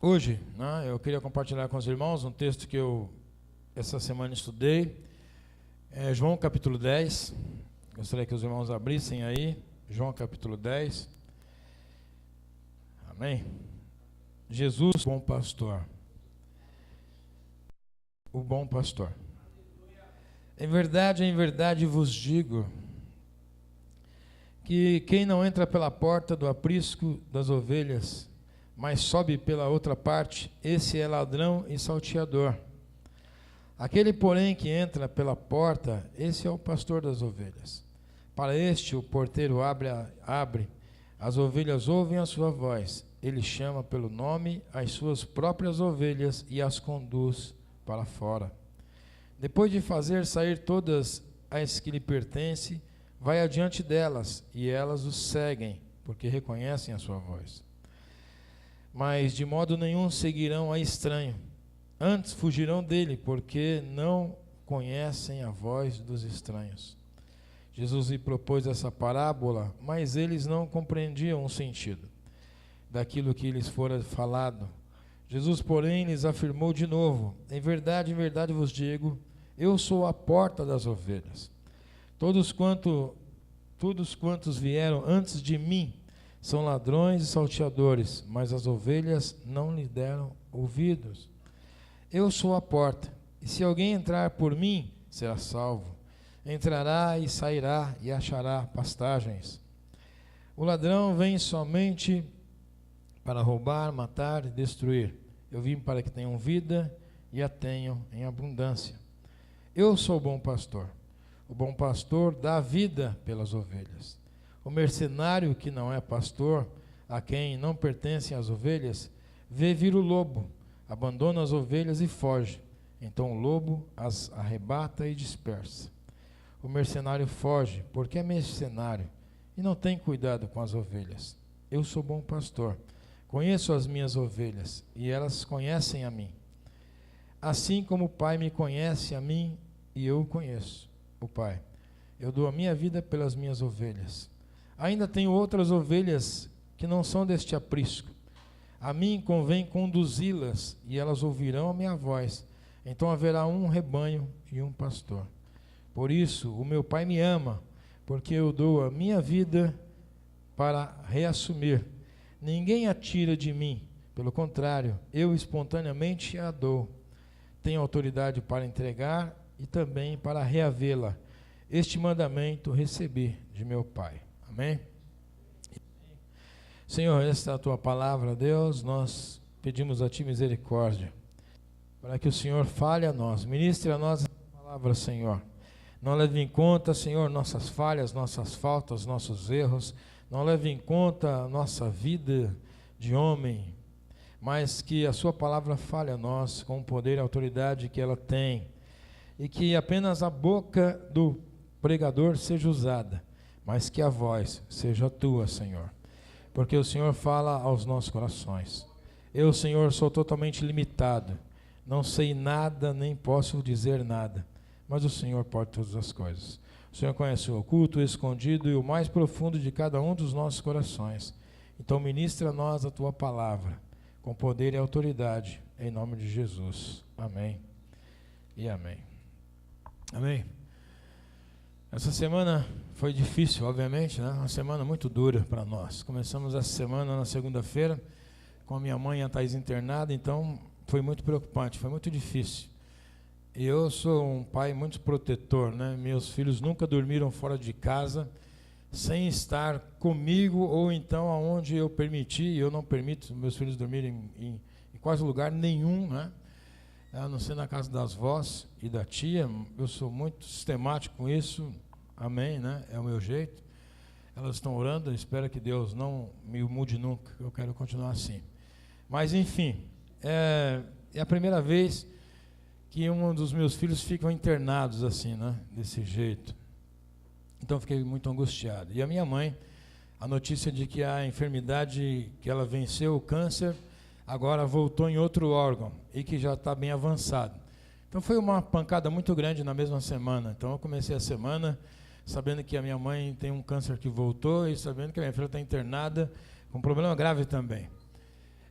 Hoje, né, eu queria compartilhar com os irmãos um texto que eu essa semana estudei, João capítulo 10, gostaria que os irmãos abrissem aí, João capítulo 10, amém? Jesus, bom pastor, o bom pastor. Em verdade vos digo, que quem não entra pela porta do aprisco das ovelhas, mas sobe pela outra parte, esse é ladrão e salteador. Aquele, porém, que entra pela porta, esse é o pastor das ovelhas. Para este o porteiro abre, as ovelhas ouvem a sua voz, ele chama pelo nome as suas próprias ovelhas e as conduz para fora. Depois de fazer sair todas as que lhe pertencem, vai adiante delas, e elas o seguem, porque reconhecem a sua voz. Mas de modo nenhum seguirão a estranho, antes fugirão dele, porque não conhecem a voz dos estranhos. Jesus lhe propôs essa parábola, mas eles não compreendiam o sentido daquilo que lhes fora falado. Jesus, porém, lhes afirmou de novo: em verdade vos digo, eu sou a porta das ovelhas. Todos quantos vieram antes de mim são ladrões e salteadores, mas as ovelhas não lhe deram ouvidos. Eu sou a porta, e se alguém entrar por mim, será salvo. Entrará e sairá e achará pastagens. O ladrão vem somente para roubar, matar e destruir. Eu vim para que tenham vida e a tenham em abundância. Eu sou o bom pastor. O bom pastor dá vida pelas ovelhas. O mercenário que não é pastor, a quem não pertencem as ovelhas, vê vir o lobo, abandona as ovelhas e foge. Então o lobo as arrebata e dispersa. O mercenário foge, porque é mercenário, e não tem cuidado com as ovelhas. Eu sou bom pastor, conheço as minhas ovelhas, e elas conhecem a mim. Assim como o Pai me conhece a mim, e eu o conheço, o Pai. Eu dou a minha vida pelas minhas ovelhas. Ainda tenho outras ovelhas que não são deste aprisco. A mim convém conduzi-las, e elas ouvirão a minha voz. Então haverá um rebanho e um pastor. Por isso o meu Pai me ama, porque eu dou a minha vida para reassumir. Ninguém a tira de mim, pelo contrário, eu espontaneamente a dou. Tenho autoridade para entregar e também para reavê-la. Este mandamento recebi de meu Pai. Amém? Senhor, esta é a tua palavra, Deus, nós pedimos a ti misericórdia, para que o Senhor fale a nós, ministre a nós a palavra, Senhor. Não leve em conta, Senhor, nossas falhas, nossas faltas, nossos erros, não leve em conta a nossa vida de homem, mas que a sua palavra fale a nós com o poder e a autoridade que ela tem, e que apenas a boca do pregador seja usada, mas que a voz seja tua, Senhor, porque o Senhor fala aos nossos corações. Eu, Senhor, sou totalmente limitado, não sei nada, nem posso dizer nada, mas o Senhor pode todas as coisas. O Senhor conhece o oculto, o escondido e o mais profundo de cada um dos nossos corações. Então ministra a nós a tua palavra, com poder e autoridade, em nome de Jesus. Amém e amém. Amém. Essa semana foi difícil, obviamente, né? Uma semana muito dura para nós. Começamos essa semana na segunda-feira, com a minha mãe e a Thaís internada, então foi muito preocupante, foi muito difícil. E eu sou um pai muito protetor, né? Meus filhos nunca dormiram fora de casa, sem estar comigo, ou então aonde eu permiti, eu não permito meus filhos dormirem em quase lugar nenhum, né? A não ser na casa das vós e da tia. Eu sou muito sistemático com isso, amém, né? É o meu jeito. Elas estão orando, eu espero que Deus não me mude nunca, eu quero continuar assim. Mas enfim, é a primeira vez que um dos meus filhos ficam internados assim, né? Desse jeito. Então fiquei muito angustiado. E a minha mãe, a notícia de que a enfermidade, que ela venceu o câncer, agora voltou em outro órgão e que já está bem avançado. Então foi uma pancada muito grande na mesma semana. Então eu comecei a semana sabendo que a minha mãe tem um câncer que voltou e sabendo que a minha filha está internada com um problema grave também.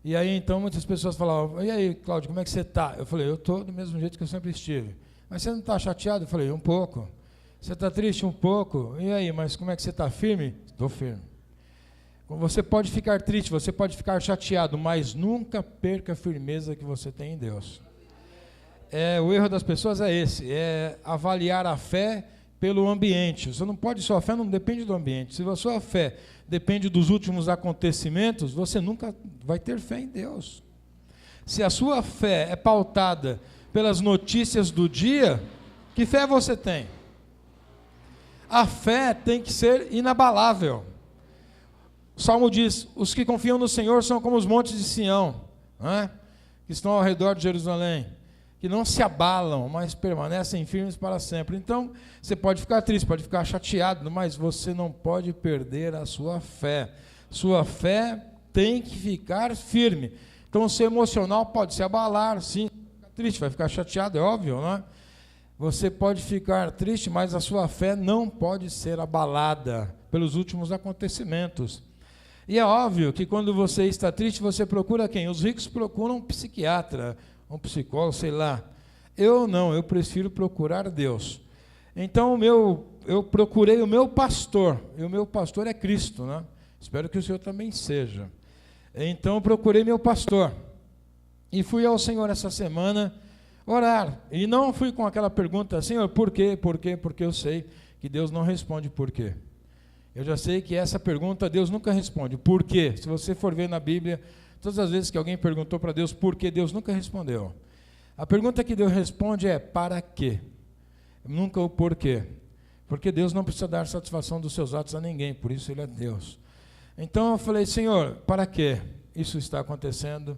E aí, então, muitas pessoas falavam, e aí, Cláudio, como é que você está? Eu falei, eu estou do mesmo jeito que eu sempre estive. Mas você não está chateado? Eu falei, um pouco. Você está triste? Um pouco. E aí, mas como é que você está? Firme? Estou firme. Você pode ficar triste, você pode ficar chateado, mas nunca perca a firmeza que você tem em Deus. O erro das pessoas é esse, é avaliar a fé pelo ambiente. Você não pode, sua fé não depende do ambiente. Se a sua fé depende dos últimos acontecimentos, você nunca vai ter fé em Deus. Se a sua fé é pautada pelas notícias do dia, que fé você tem? A fé tem que ser inabalável. O Salmo diz, os que confiam no Senhor são como os montes de Sião, né? Que estão ao redor de Jerusalém, que não se abalam, mas permanecem firmes para sempre. Então, você pode ficar triste, pode ficar chateado, mas você não pode perder a sua fé. Sua fé tem que ficar firme. Então, o seu emocional pode se abalar, sim, vai ficar triste, vai ficar chateado, é óbvio, né? Você pode ficar triste, mas a sua fé não pode ser abalada pelos últimos acontecimentos. E é óbvio que quando você está triste, você procura quem? Os ricos procuram um psiquiatra, um psicólogo, sei lá. Eu não, eu prefiro procurar Deus. Então eu procurei o meu pastor, e o meu pastor é Cristo, né? Espero que o senhor também seja. Então eu procurei meu pastor, e fui ao Senhor essa semana orar, e não fui com aquela pergunta, Senhor, por quê? Porque eu sei que Deus não responde por quê. Eu já sei que essa pergunta Deus nunca responde. Por quê? Se você for ver na Bíblia, todas as vezes que alguém perguntou para Deus por quê, Deus nunca respondeu. A pergunta que Deus responde é para quê? Nunca o porquê. Porque Deus não precisa dar satisfação dos seus atos a ninguém, por isso Ele é Deus. Então eu falei, Senhor, para quê isso está acontecendo?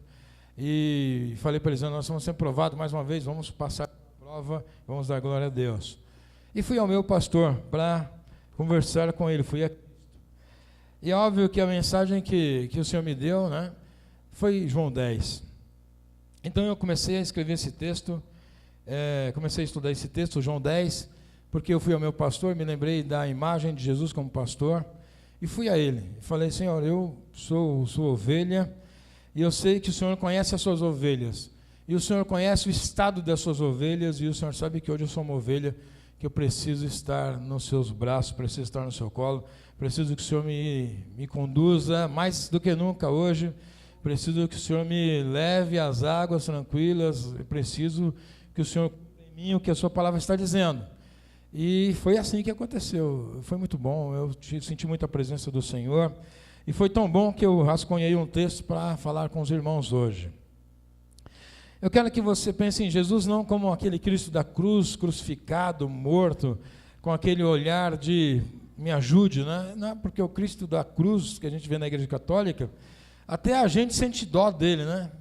E falei para eles, nós vamos ser provados mais uma vez, vamos passar a prova, vamos dar glória a Deus. E fui ao meu pastor para conversar com ele, fui a Cristo. E é óbvio que a mensagem que o Senhor me deu, né, foi João 10. Então eu comecei a escrever esse texto, comecei a estudar esse texto, João 10, porque eu fui ao meu pastor, me lembrei da imagem de Jesus como pastor, e fui a ele. Falei, Senhor, eu sou sua ovelha, e eu sei que o Senhor conhece as suas ovelhas, e o Senhor conhece o estado das suas ovelhas, e o Senhor sabe que hoje eu sou uma ovelha, que eu preciso estar nos seus braços, preciso estar no seu colo, preciso que o Senhor me conduza mais do que nunca hoje, preciso que o Senhor me leve às águas tranquilas, preciso que o Senhor cumpra em mim o que a sua palavra está dizendo. E foi assim que aconteceu, foi muito bom, eu senti muita presença do Senhor, e foi tão bom que eu rascunhei um texto para falar com os irmãos hoje. Eu quero que você pense em Jesus não como aquele Cristo da cruz, crucificado, morto, com aquele olhar de me ajude, né? Não, porque o Cristo da cruz, que a gente vê na Igreja Católica, até a gente sente dó dele, né?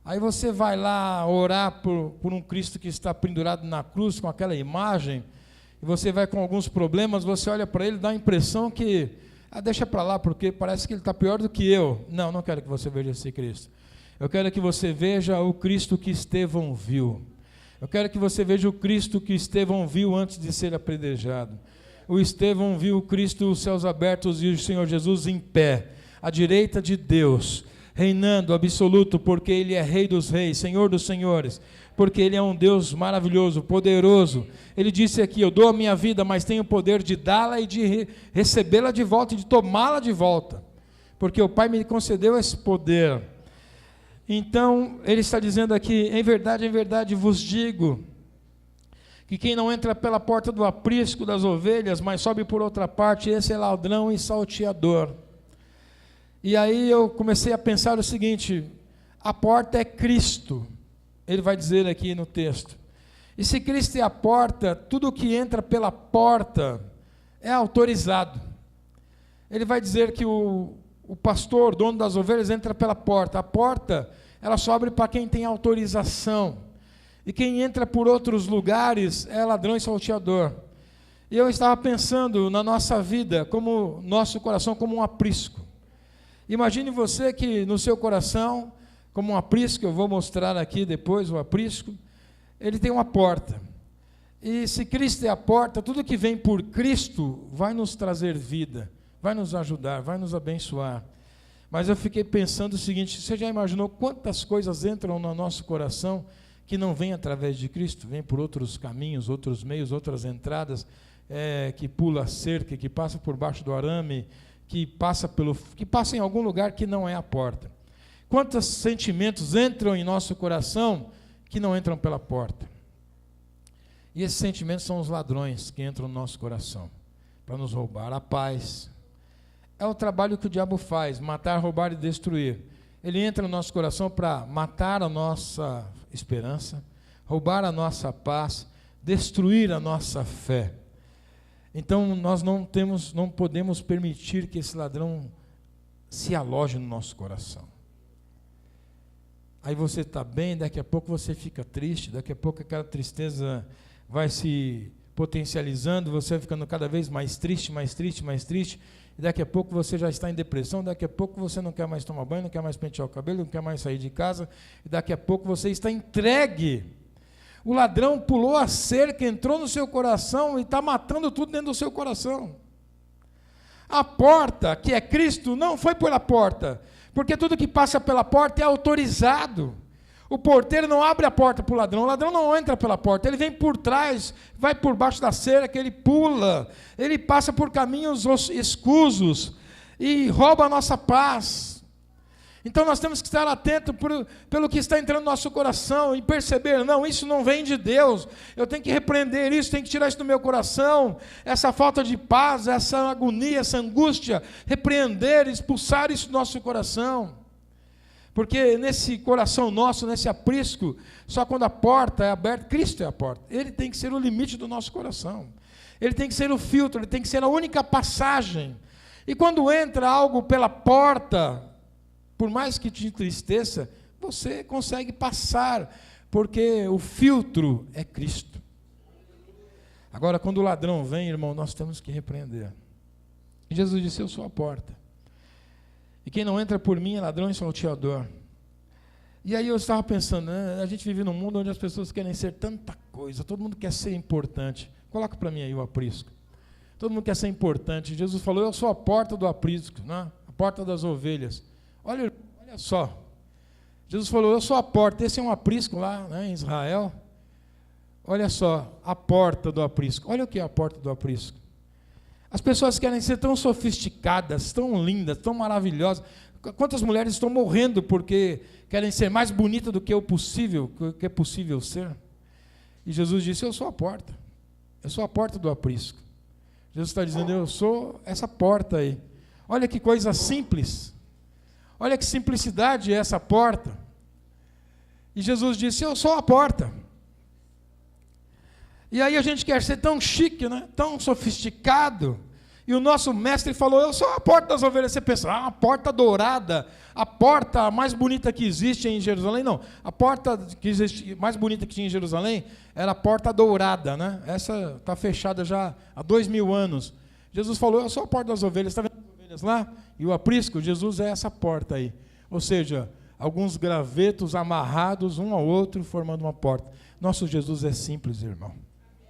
Aí você vai lá orar por um Cristo que está pendurado na cruz, com aquela imagem, e você vai com alguns problemas, você olha para ele, dá a impressão que, deixa para lá, porque parece que ele está pior do que eu. Não, não quero que você veja esse Cristo. Eu quero que você veja o Cristo que Estevão viu. Eu quero que você veja o Cristo que Estevão viu antes de ser apedrejado. O Estevão viu o Cristo, os céus abertos e o Senhor Jesus em pé, à direita de Deus, reinando absoluto, porque Ele é Rei dos reis, Senhor dos senhores, porque Ele é um Deus maravilhoso, poderoso. Ele disse aqui, eu dou a minha vida, mas tenho o poder de dá-la e de recebê-la de volta e de tomá-la de volta, porque o Pai me concedeu esse poder. Então, ele está dizendo aqui, em verdade vos digo, que quem não entra pela porta do aprisco das ovelhas, mas sobe por outra parte, esse é ladrão e salteador. E aí eu comecei a pensar o seguinte, a porta é Cristo, ele vai dizer aqui no texto. E se Cristo é a porta, tudo que entra pela porta é autorizado. Ele vai dizer que o pastor, dono das ovelhas, entra pela porta. A porta, ela só abre para quem tem autorização. E quem entra por outros lugares é ladrão e salteador. E eu estava pensando na nossa vida, como nosso coração como um aprisco. Imagine você que no seu coração, como um aprisco, eu vou mostrar aqui depois o aprisco, ele tem uma porta. E se Cristo é a porta, tudo que vem por Cristo vai nos trazer vida, vai nos ajudar, vai nos abençoar. Mas eu fiquei pensando o seguinte: você já imaginou quantas coisas entram no nosso coração que não vêm através de Cristo, vêm por outros caminhos, outros meios, outras entradas, que pula a cerca, que passa por baixo do arame, que passa em algum lugar que não é a porta. Quantos sentimentos entram em nosso coração que não entram pela porta? E esses sentimentos são os ladrões que entram no nosso coração para nos roubar a paz. É o trabalho que o diabo faz: matar, roubar e destruir. Ele entra no nosso coração para matar a nossa esperança, roubar a nossa paz, destruir a nossa fé. Então nós não podemos permitir que esse ladrão se aloje no nosso coração. Aí você está bem, daqui a pouco você fica triste, daqui a pouco aquela tristeza vai se potencializando, você vai ficando cada vez mais triste, e daqui a pouco você já está em depressão, daqui a pouco você não quer mais tomar banho, não quer mais pentear o cabelo, não quer mais sair de casa, e daqui a pouco você está entregue. O ladrão pulou a cerca, entrou no seu coração e está matando tudo dentro do seu coração. A porta, que é Cristo, não foi pela porta, porque tudo que passa pela porta é autorizado. O porteiro não abre a porta para o ladrão não entra pela porta, ele vem por trás, vai por baixo da cerca, ele pula, ele passa por caminhos escusos e rouba a nossa paz. Então nós temos que estar atentos pelo que está entrando no nosso coração e perceber: não, isso não vem de Deus, eu tenho que repreender isso, tenho que tirar isso do meu coração, essa falta de paz, essa agonia, essa angústia, repreender, expulsar isso do nosso coração. Porque nesse coração nosso, nesse aprisco, só quando a porta é aberta, Cristo é a porta. Ele tem que ser o limite do nosso coração. Ele tem que ser o filtro, ele tem que ser a única passagem. E quando entra algo pela porta, por mais que te entristeça, você consegue passar, porque o filtro é Cristo. Agora, quando o ladrão vem, irmão, nós temos que repreender. Jesus disse: eu sou a porta. E quem não entra por mim é ladrão e salteador. E aí eu estava pensando, a gente vive num mundo onde as pessoas querem ser tanta coisa, todo mundo quer ser importante. Coloca para mim aí o aprisco. Todo mundo quer ser importante. Jesus falou: eu sou a porta do aprisco, né? A porta das ovelhas. Olha só. Jesus falou: eu sou a porta. Esse é um aprisco lá, né, em Israel. Olha só, a porta do aprisco. Olha o que é a porta do aprisco. As pessoas querem ser tão sofisticadas, tão lindas, tão maravilhosas. Quantas mulheres estão morrendo porque querem ser mais bonitas do que o possível, que é possível ser? E Jesus disse: eu sou a porta. Eu sou a porta do aprisco. Jesus está dizendo: eu sou essa porta aí. Olha que coisa simples. Olha que simplicidade é essa porta. E Jesus disse: eu sou a porta. E aí a gente quer ser tão chique, né? Tão sofisticado. E o nosso mestre falou: eu sou a porta das ovelhas. Você pensa: a porta dourada, a porta mais bonita que existe em Jerusalém. Não, a porta mais bonita que tinha em Jerusalém era a porta dourada, né? Essa está fechada já há 2000 anos. Jesus falou: eu sou a porta das ovelhas. Está vendo as ovelhas lá? E o aprisco, Jesus é essa porta aí. Ou seja, alguns gravetos amarrados um ao outro, formando uma porta. Nosso Jesus é simples, irmão.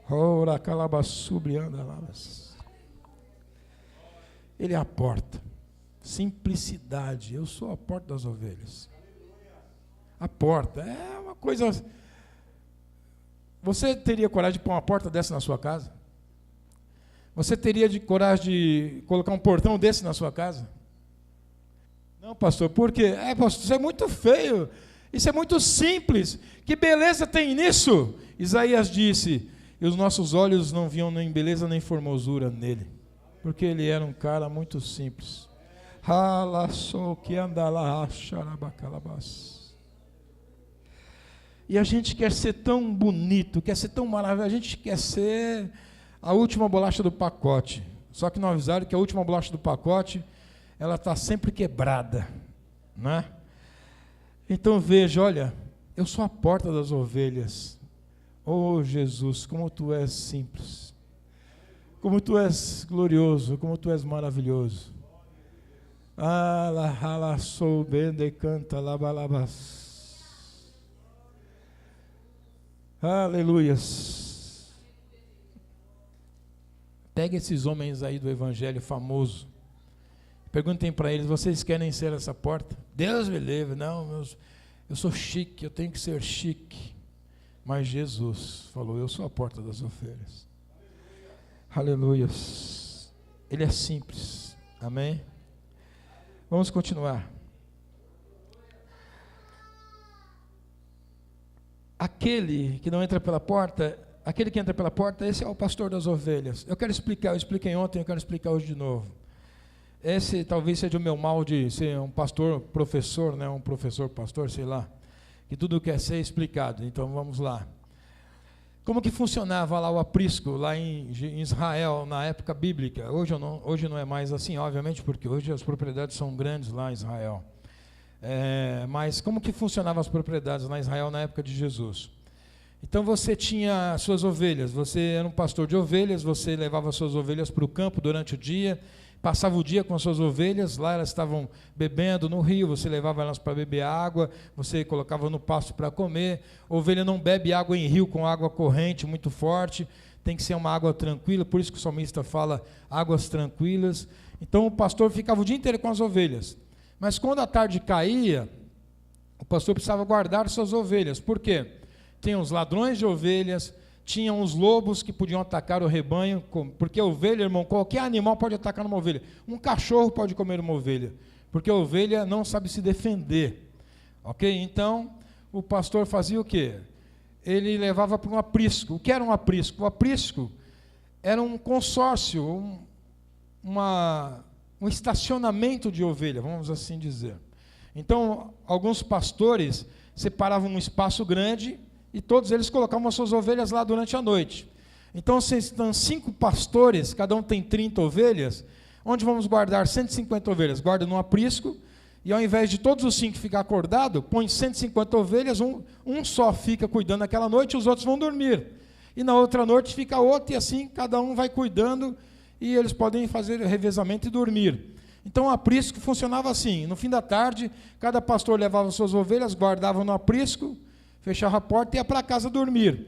Ora, calabassubrianda lavas. Ele é a porta. Simplicidade. Eu sou a porta das ovelhas. A porta é uma coisa. Você teria coragem de pôr uma porta dessa na sua casa? Você teria coragem de colocar um portão desse na sua casa? Não, pastor, por quê? Pastor, isso é muito feio. Isso é muito simples. Que beleza tem nisso? Isaías disse: e os nossos olhos não viam nem beleza nem formosura nele, porque ele era um cara muito simples. E a gente quer ser tão bonito, quer ser tão maravilhoso, a gente quer ser a última bolacha do pacote. Só que não avisaram que a última bolacha do pacote, ela está sempre quebrada, né? Então veja, olha, eu sou a porta das ovelhas. Oh Jesus, como tu és simples, como tu és glorioso, como tu és maravilhoso. Sou bem de canta labalabas. Aleluias. Pega esses homens aí do evangelho famoso, Perguntem para eles: vocês querem ser essa porta? Deus me livre, não, eu sou chique, eu tenho que ser chique. Mas Jesus falou: eu sou a porta das ovelhas. Aleluia. Ele é simples. Amém? Vamos continuar. Aquele que não entra pela porta, aquele que entra pela porta, esse é o pastor das ovelhas. Eu expliquei ontem, eu quero explicar hoje de novo. Esse talvez seja o meu mal de ser um pastor professor, né? Um professor pastor, sei lá, que tudo quer ser explicado. Então vamos lá. Como que funcionava lá o aprisco, lá em Israel, na época bíblica? Hoje não é mais assim, obviamente, porque hoje as propriedades são grandes lá em Israel. Mas como que funcionavam as propriedades lá em Israel na época de Jesus? Então você tinha suas ovelhas, você era um pastor de ovelhas, você levava suas ovelhas para o campo durante o dia, passava o dia com as suas ovelhas, lá elas estavam bebendo no rio, você levava elas para beber água, você colocava no pasto para comer. Ovelha não bebe água em rio com água corrente muito forte, tem que ser uma água tranquila, por isso que o salmista fala águas tranquilas. Então o pastor ficava o dia inteiro com as ovelhas, mas quando a tarde caía, o pastor precisava guardar suas ovelhas. Por quê? Tinha os ladrões de ovelhas, tinham os lobos que podiam atacar o rebanho, porque a ovelha, irmão, qualquer animal pode atacar uma ovelha. Um cachorro pode comer uma ovelha, porque a ovelha não sabe se defender. Ok? Então, o pastor fazia o quê? Ele levava para um aprisco. O que era um aprisco? O aprisco era um consórcio, um estacionamento de ovelha, vamos assim dizer. Então, alguns pastores separavam um espaço grande e todos eles colocavam as suas ovelhas lá durante a noite. Então, se estão 5 pastores, cada um tem 30 ovelhas, onde vamos guardar 150 ovelhas? Guarda no aprisco, e ao invés de todos os 5 ficar acordado, põe 150 ovelhas, um só fica cuidando aquela noite, e os outros vão dormir. E na outra noite fica outro, e assim cada um vai cuidando, e eles podem fazer revezamento e dormir. Então o aprisco funcionava assim: no fim da tarde, cada pastor levava suas ovelhas, guardava no aprisco, fechava a porta e ia para casa dormir.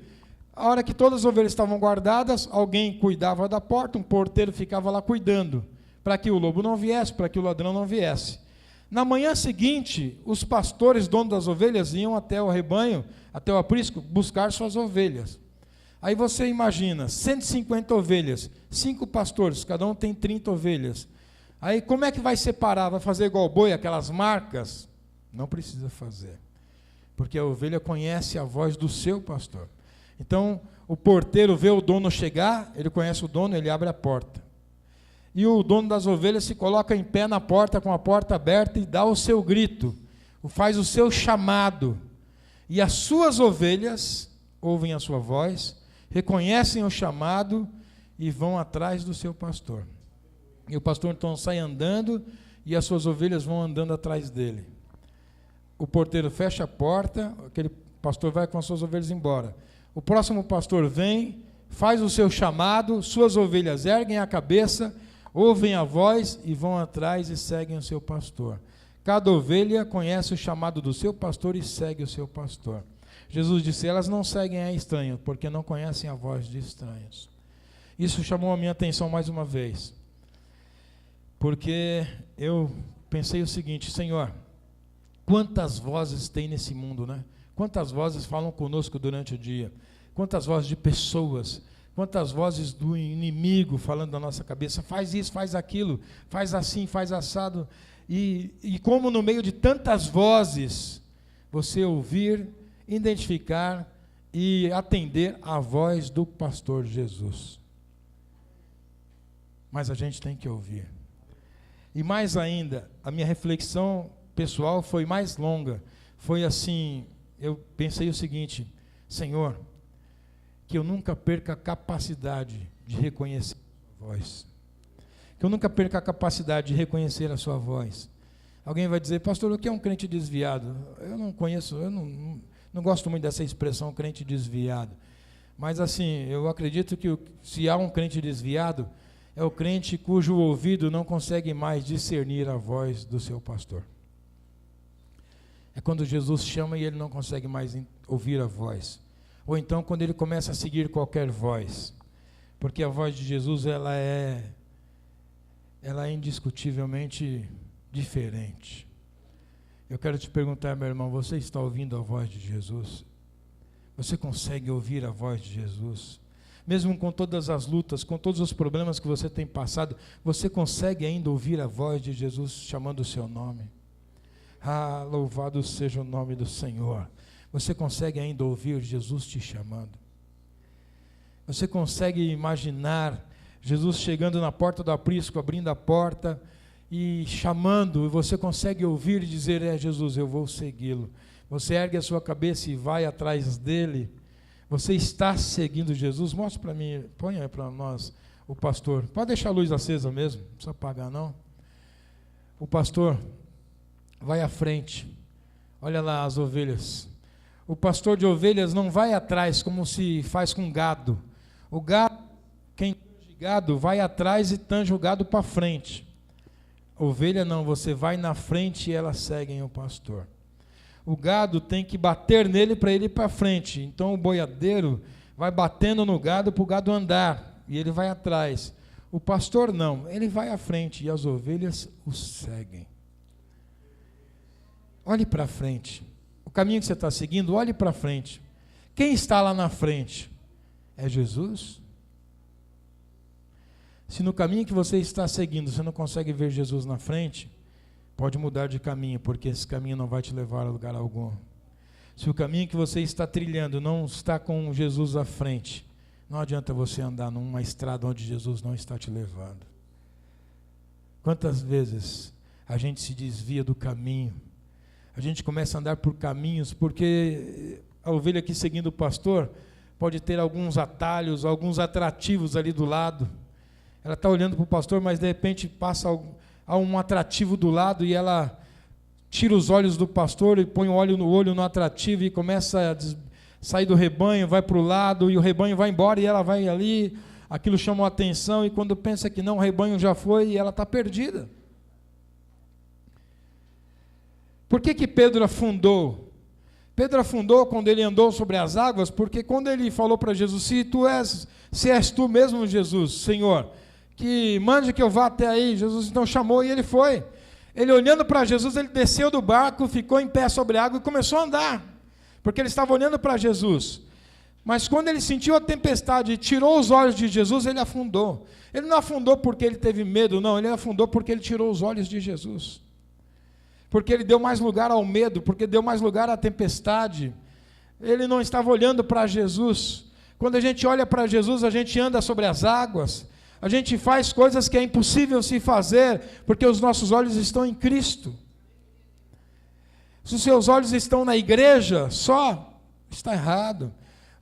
A hora que todas as ovelhas estavam guardadas, alguém cuidava da porta, um porteiro ficava lá cuidando, para que o lobo não viesse, para que o ladrão não viesse. Na manhã seguinte, os pastores, donos das ovelhas, iam até o rebanho, até o aprisco, buscar suas ovelhas. Aí você imagina, 150 ovelhas, 5 pastores, cada um tem 30 ovelhas. Aí como é que vai separar? Vai fazer igual boi, aquelas marcas? Não precisa fazer, porque a ovelha conhece a voz do seu pastor. Então, o porteiro vê o dono chegar, ele conhece o dono, ele abre a porta. E o dono das ovelhas se coloca em pé na porta, com a porta aberta, e dá o seu grito, faz o seu chamado. E as suas ovelhas ouvem a sua voz, reconhecem o chamado e vão atrás do seu pastor. E o pastor então sai andando e as suas ovelhas vão andando atrás dele. O porteiro fecha a porta, aquele pastor vai com as suas ovelhas embora. O próximo pastor vem, faz o seu chamado, suas ovelhas erguem a cabeça, ouvem a voz e vão atrás e seguem o seu pastor. Cada ovelha conhece o chamado do seu pastor e segue o seu pastor. Jesus disse: elas não seguem a estranhos, porque não conhecem a voz de estranhos. Isso chamou a minha atenção mais uma vez, porque eu pensei o seguinte: Senhor, quantas vozes tem nesse mundo, né? Quantas vozes falam conosco durante o dia? Quantas vozes de pessoas? Quantas vozes do inimigo falando na nossa cabeça? Faz isso, faz aquilo, faz assim, faz assado. E como no meio de tantas vozes, você ouvir, identificar e atender a voz do pastor Jesus. Mas a gente tem que ouvir. E mais ainda, a minha reflexão pessoal foi mais longa. Foi assim, eu pensei o seguinte: Senhor, que eu nunca perca a capacidade de reconhecer a sua voz. Que eu nunca perca a capacidade de reconhecer a sua voz. Alguém vai dizer: pastor, o que é um crente desviado? Eu não conheço, eu não gosto muito dessa expressão crente desviado. Mas assim, eu acredito que se há um crente desviado, é o crente cujo ouvido não consegue mais discernir a voz do seu pastor. É quando Jesus chama e ele não consegue mais ouvir a voz. Ou então quando ele começa a seguir qualquer voz. Porque a voz de Jesus, ela é ela é indiscutivelmente diferente. Eu quero te perguntar, meu irmão, você está ouvindo a voz de Jesus? Você consegue ouvir a voz de Jesus? Mesmo com todas as lutas, com todos os problemas que você tem passado, você consegue ainda ouvir a voz de Jesus chamando o seu nome? Ah, louvado seja o nome do Senhor. Você consegue ainda ouvir Jesus te chamando? Você consegue imaginar Jesus chegando na porta do aprisco, abrindo a porta e chamando, e você consegue ouvir e dizer: é Jesus, eu vou segui-lo. Você ergue a sua cabeça e vai atrás dele. Você está seguindo Jesus? Mostre para mim, põe aí para nós o pastor. Pode deixar a luz acesa mesmo, não precisa apagar não. O pastor vai à frente, olha lá as ovelhas. O pastor de ovelhas não vai atrás como se faz com gado. O gado, quem tange gado, vai atrás e tange o gado para frente. Ovelha não, você vai na frente e elas seguem o pastor. O gado tem que bater nele para ele ir para frente. Então o boiadeiro vai batendo no gado para o gado andar, e ele vai atrás. O pastor não, ele vai à frente e as ovelhas o seguem. Olhe para frente. O caminho que você está seguindo, olhe para frente. Quem está lá na frente? É Jesus? Se no caminho que você está seguindo você não consegue ver Jesus na frente, pode mudar de caminho, porque esse caminho não vai te levar a lugar algum. Se o caminho que você está trilhando não está com Jesus à frente, não adianta você andar numa estrada onde Jesus não está te levando. Quantas vezes a gente se desvia do caminho, a gente começa a andar por caminhos, porque a ovelha aqui seguindo o pastor pode ter alguns atalhos, alguns atrativos ali do lado. Ela está olhando para o pastor, mas de repente passa a um atrativo do lado e ela tira os olhos do pastor e põe o olho no atrativo e começa a sair do rebanho, vai para o lado e o rebanho vai embora e ela vai ali, aquilo chama a atenção e quando pensa que não, o rebanho já foi e ela está perdida. Por que Pedro afundou? Pedro afundou quando ele andou sobre as águas, porque quando ele falou para Jesus: se és tu mesmo, Jesus, Senhor, que mande que eu vá até aí. Jesus então chamou e ele foi. Ele olhando para Jesus, ele desceu do barco, ficou em pé sobre a água e começou a andar, porque ele estava olhando para Jesus. Mas quando ele sentiu a tempestade e tirou os olhos de Jesus, ele afundou. Ele não afundou porque ele teve medo, não, ele afundou porque ele tirou os olhos de Jesus. Porque ele deu mais lugar ao medo, porque deu mais lugar à tempestade. Ele não estava olhando para Jesus. Quando a gente olha para Jesus, a gente anda sobre as águas, a gente faz coisas que é impossível se fazer, porque os nossos olhos estão em Cristo. Se os seus olhos estão na igreja só, está errado.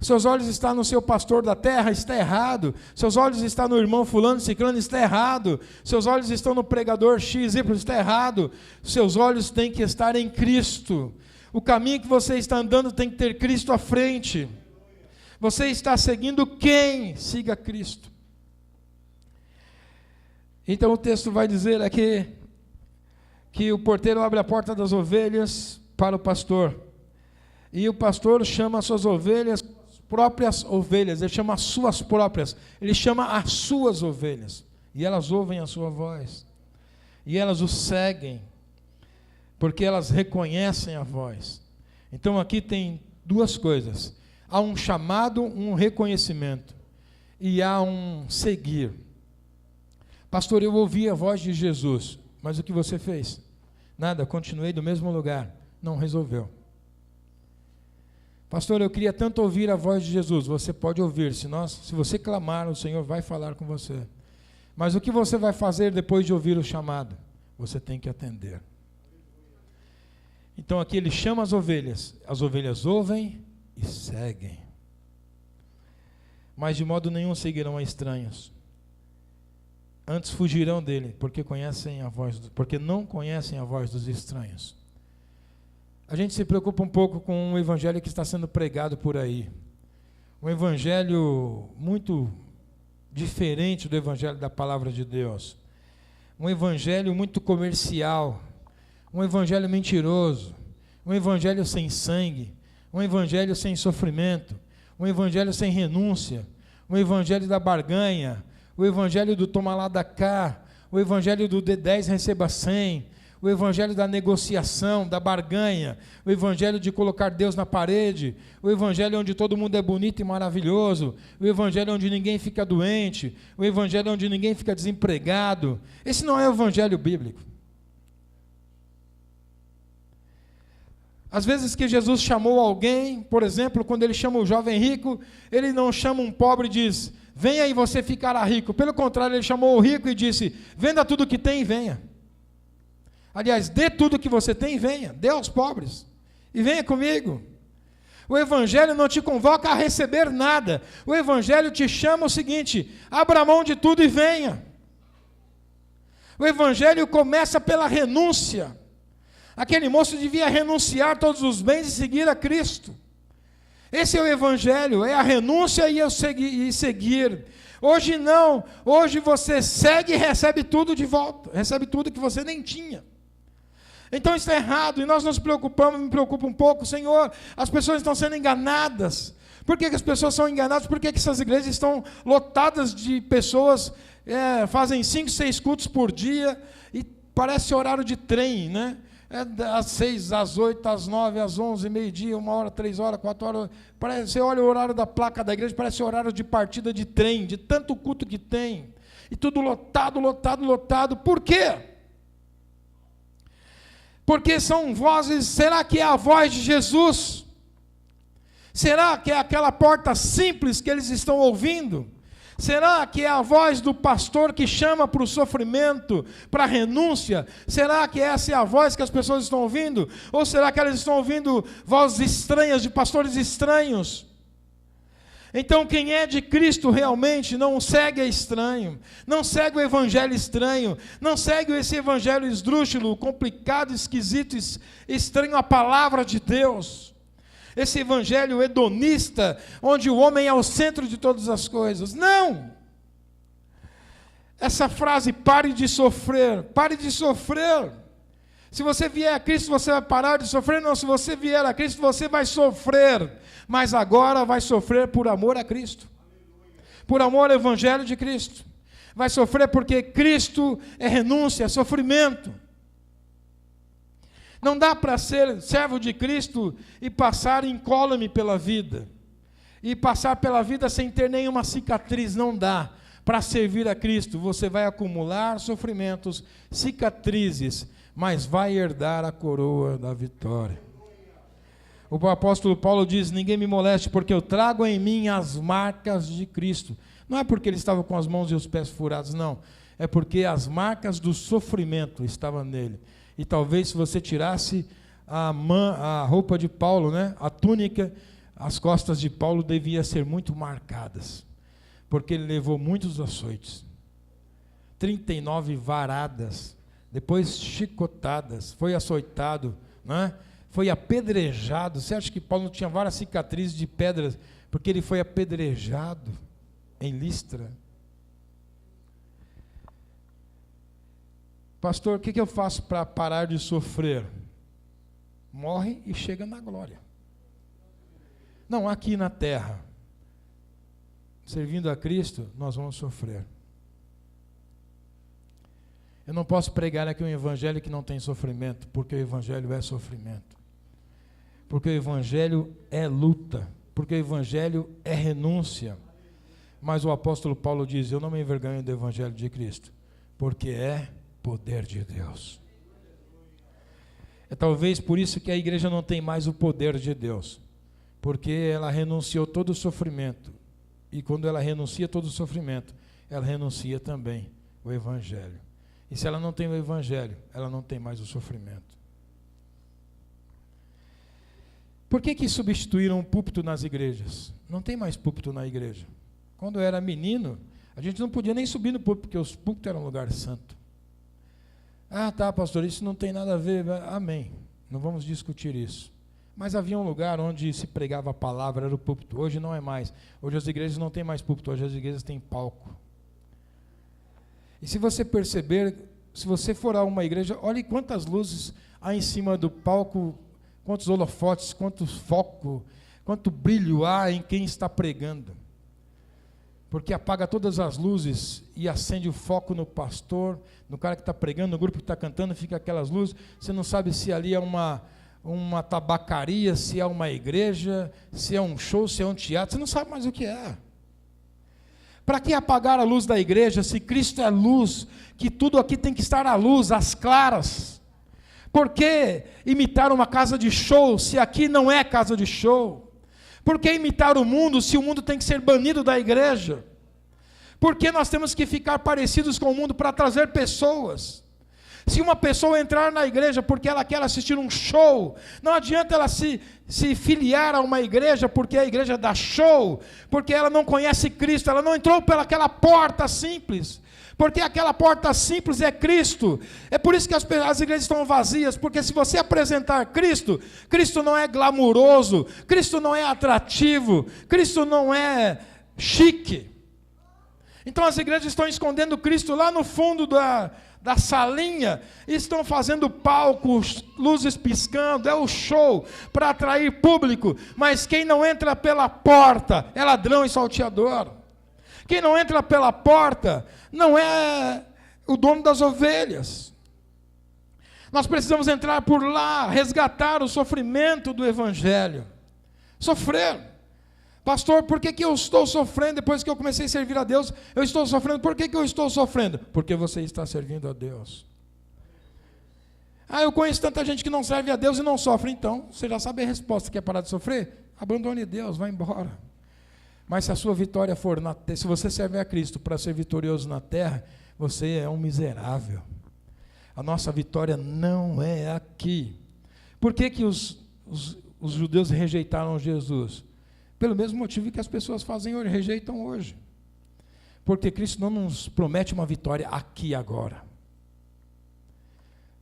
Seus olhos estão no seu pastor da terra, está errado. Seus olhos estão no irmão fulano, ciclano, está errado. Seus olhos estão no pregador X, Y, está errado. Seus olhos têm que estar em Cristo. O caminho que você está andando tem que ter Cristo à frente. Você está seguindo quem? Siga Cristo. Então o texto vai dizer aqui que o porteiro abre a porta das ovelhas para o pastor. E o pastor chama as suas ovelhas, próprias ovelhas, ele chama as suas próprias, ele chama as suas ovelhas, e elas ouvem a sua voz, e elas o seguem, porque elas reconhecem a voz. Então aqui tem duas coisas: há um chamado, um reconhecimento, e há um seguir. Pastor, eu ouvi a voz de Jesus, mas o que você fez? Nada, continuei do mesmo lugar, não resolveu. Pastor, eu queria tanto ouvir a voz de Jesus. Você pode ouvir, se você clamar, o Senhor vai falar com você. Mas o que você vai fazer depois de ouvir o chamado? Você tem que atender. Então aqui ele chama as ovelhas ouvem e seguem. Mas de modo nenhum seguirão a estranhos. Antes fugirão dele, porque não conhecem a voz dos estranhos. A gente se preocupa um pouco com o evangelho que está sendo pregado por aí. Um evangelho muito diferente do evangelho da palavra de Deus. Um evangelho muito comercial. Um evangelho mentiroso. Um evangelho sem sangue. Um evangelho sem sofrimento. Um evangelho sem renúncia. Um evangelho da barganha. O evangelho do toma lá da cá. o evangelho do dê 10, receba 100, o evangelho da negociação, da barganha, o evangelho de colocar Deus na parede, o evangelho onde todo mundo é bonito e maravilhoso, o evangelho onde ninguém fica doente, o evangelho onde ninguém fica desempregado. Esse não é o evangelho bíblico. Às vezes que Jesus chamou alguém, por exemplo, quando ele chama o jovem rico, ele não chama um pobre e diz, venha e você ficará rico. Pelo contrário, ele chamou o rico e disse, venda tudo que tem e venha. Aliás, dê tudo que você tem e venha, dê aos pobres, e venha comigo. O evangelho não te convoca a receber nada, o evangelho te chama o seguinte, abra mão de tudo e venha. O evangelho começa pela renúncia. Aquele moço devia renunciar todos os bens e seguir a Cristo. Esse é o evangelho, é a renúncia e seguir. Hoje não, hoje você segue e recebe tudo de volta, recebe tudo que você nem tinha. Então isso é errado, e nós nos preocupamos, me preocupa um pouco, Senhor, as pessoas estão sendo enganadas. Por que as pessoas são enganadas? Por que essas igrejas estão lotadas de pessoas, fazem 5, 6 cultos por dia, e parece horário de trem, né? Às 6, às 8, às 9, às 11, meio-dia, 1 hora, 3 horas, 4 horas, você olha o horário da placa da igreja, parece horário de partida de trem, de tanto culto que tem, e tudo lotado, lotado, lotado. Por quê? Porque são vozes, será que é a voz de Jesus? Será que é aquela porta simples que eles estão ouvindo? Será que é a voz do pastor que chama para o sofrimento, para a renúncia? Será que essa é a voz que as pessoas estão ouvindo? Ou será que elas estão ouvindo vozes estranhas, de pastores estranhos? Então quem é de Cristo realmente não segue a estranho, não segue o evangelho estranho, não segue esse evangelho esdrúxulo, complicado, esquisito, estranho à palavra de Deus. Esse evangelho hedonista, onde o homem é o centro de todas as coisas. Não! Essa frase, pare de sofrer, pare de sofrer. Se você vier a Cristo, você vai parar de sofrer. Não, se você vier a Cristo, você vai sofrer. Mas agora vai sofrer por amor a Cristo. Por amor ao evangelho de Cristo. Vai sofrer porque Cristo é renúncia, é sofrimento. Não dá para ser servo de Cristo e passar incólume pela vida. E passar pela vida sem ter nenhuma cicatriz, não dá. Para servir a Cristo, você vai acumular sofrimentos, cicatrizes, mas vai herdar a coroa da vitória. O apóstolo Paulo diz, ninguém me moleste, porque eu trago em mim as marcas de Cristo. Não é porque ele estava com as mãos e os pés furados, não. É porque as marcas do sofrimento estavam nele. E talvez se você tirasse a roupa de Paulo, né, a túnica, as costas de Paulo deviam ser muito marcadas, porque ele levou muitos açoites, 39 varadas, depois chicotadas, foi açoitado, né, foi apedrejado. Você acha que Paulo não tinha várias cicatrizes de pedras, porque ele foi apedrejado em Listra? Pastor, o que eu faço para parar de sofrer? Morre e chega na glória. Não, aqui na terra, servindo a Cristo, nós vamos sofrer. Eu não posso pregar aqui um evangelho que não tem sofrimento, porque o evangelho é sofrimento. Porque o evangelho é luta, porque o evangelho é renúncia. Mas o apóstolo Paulo diz, eu não me envergonho do evangelho de Cristo, porque é poder de Deus. É talvez por isso que a igreja não tem mais o poder de Deus, porque ela renunciou todo o sofrimento, e quando ela renuncia todo o sofrimento, ela renuncia também o evangelho. E se ela não tem o evangelho, ela não tem mais o sofrimento. Por que substituíram o púlpito nas igrejas? Não tem mais púlpito na igreja. Quando eu era menino, a gente não podia nem subir no púlpito, porque os púlpitos eram um lugar santo. Ah, tá, pastor, isso não tem nada a ver. Amém. Não vamos discutir isso. Mas havia um lugar onde se pregava a palavra, era o púlpito. Hoje não é mais. Hoje as igrejas não têm mais púlpito, hoje as igrejas têm palco. E se você perceber, se você for a uma igreja, olhe quantas luzes há em cima do palco, quantos holofotes, quantos focos, quanto brilho há em quem está pregando. porque apaga todas as luzes e acende o foco no pastor, no cara que está pregando, no grupo que está cantando, fica aquelas luzes, você não sabe se ali é uma tabacaria, se é uma igreja, se é um show, se é um teatro, você não sabe mais o que é. Para que apagar a luz da igreja, se Cristo é luz, que tudo aqui tem que estar à luz, às claras? Por que imitar uma casa de show, se aqui não é casa de show? Por que imitar o mundo, se o mundo tem que ser banido da igreja? Por que nós temos que ficar parecidos com o mundo para trazer pessoas? Se uma pessoa entrar na igreja porque ela quer assistir um show, não adianta ela se filiar a uma igreja porque a igreja dá show, porque ela não conhece Cristo, ela não entrou pelaquela porta simples, porque aquela porta simples é Cristo. É por isso que as igrejas estão vazias, porque se você apresentar Cristo, Cristo não é glamuroso, Cristo não é atrativo, Cristo não é chique. Então as igrejas estão escondendo Cristo lá no fundo da salinha, estão fazendo palcos, luzes piscando, é o show para atrair público, mas quem não entra pela porta é ladrão e salteador. Quem não entra pela porta não é o dono das ovelhas. Nós precisamos entrar por lá, resgatar o sofrimento do evangelho. Sofrer. Pastor, por que eu estou sofrendo depois que eu comecei a servir a Deus? Eu estou sofrendo. Por que eu estou sofrendo? Porque você está servindo a Deus. Eu conheço tanta gente que não serve a Deus e não sofre. Então, você já sabe a resposta. Quer parar de sofrer? Abandone Deus, vá embora. Mas se a sua vitória for, se você serve a Cristo para ser vitorioso na terra, você é um miserável. A nossa vitória não é aqui. Por que os judeus rejeitaram Jesus? Pelo mesmo motivo que as pessoas fazem hoje, rejeitam hoje. Porque Cristo não nos promete uma vitória aqui e agora.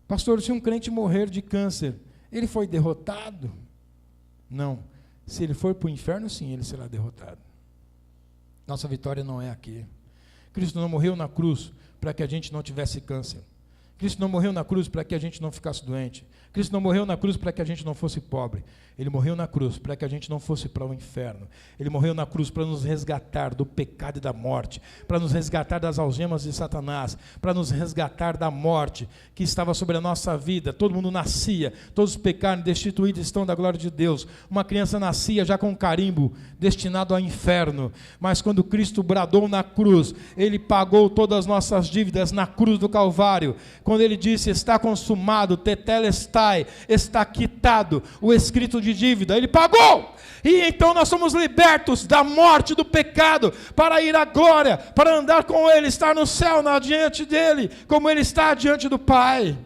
Pastor, se um crente morrer de câncer, ele foi derrotado? Não. Se ele for para o inferno, sim, ele será derrotado. Nossa vitória não é aqui. Cristo não morreu na cruz para que a gente não tivesse câncer. Cristo não morreu na cruz para que a gente não ficasse doente. Cristo não morreu na cruz para que a gente não fosse pobre. Ele morreu na cruz para que a gente não fosse para o inferno. Ele morreu na cruz para nos resgatar do pecado e da morte, para nos resgatar das algemas de Satanás, para nos resgatar da morte que estava sobre a nossa vida. Todo mundo nascia, todos pecaram, destituídos estão da glória de Deus. Uma criança nascia já com um carimbo destinado ao inferno, mas quando Cristo bradou na cruz, Ele pagou todas as nossas dívidas na cruz do Calvário. Quando Ele disse, está consumado, tetelestai, está quitado, o escrito de dívida, Ele pagou, e então nós somos libertos da morte, do pecado, para ir à glória, para andar com Ele, estar no céu, diante dEle, como Ele está diante do Pai.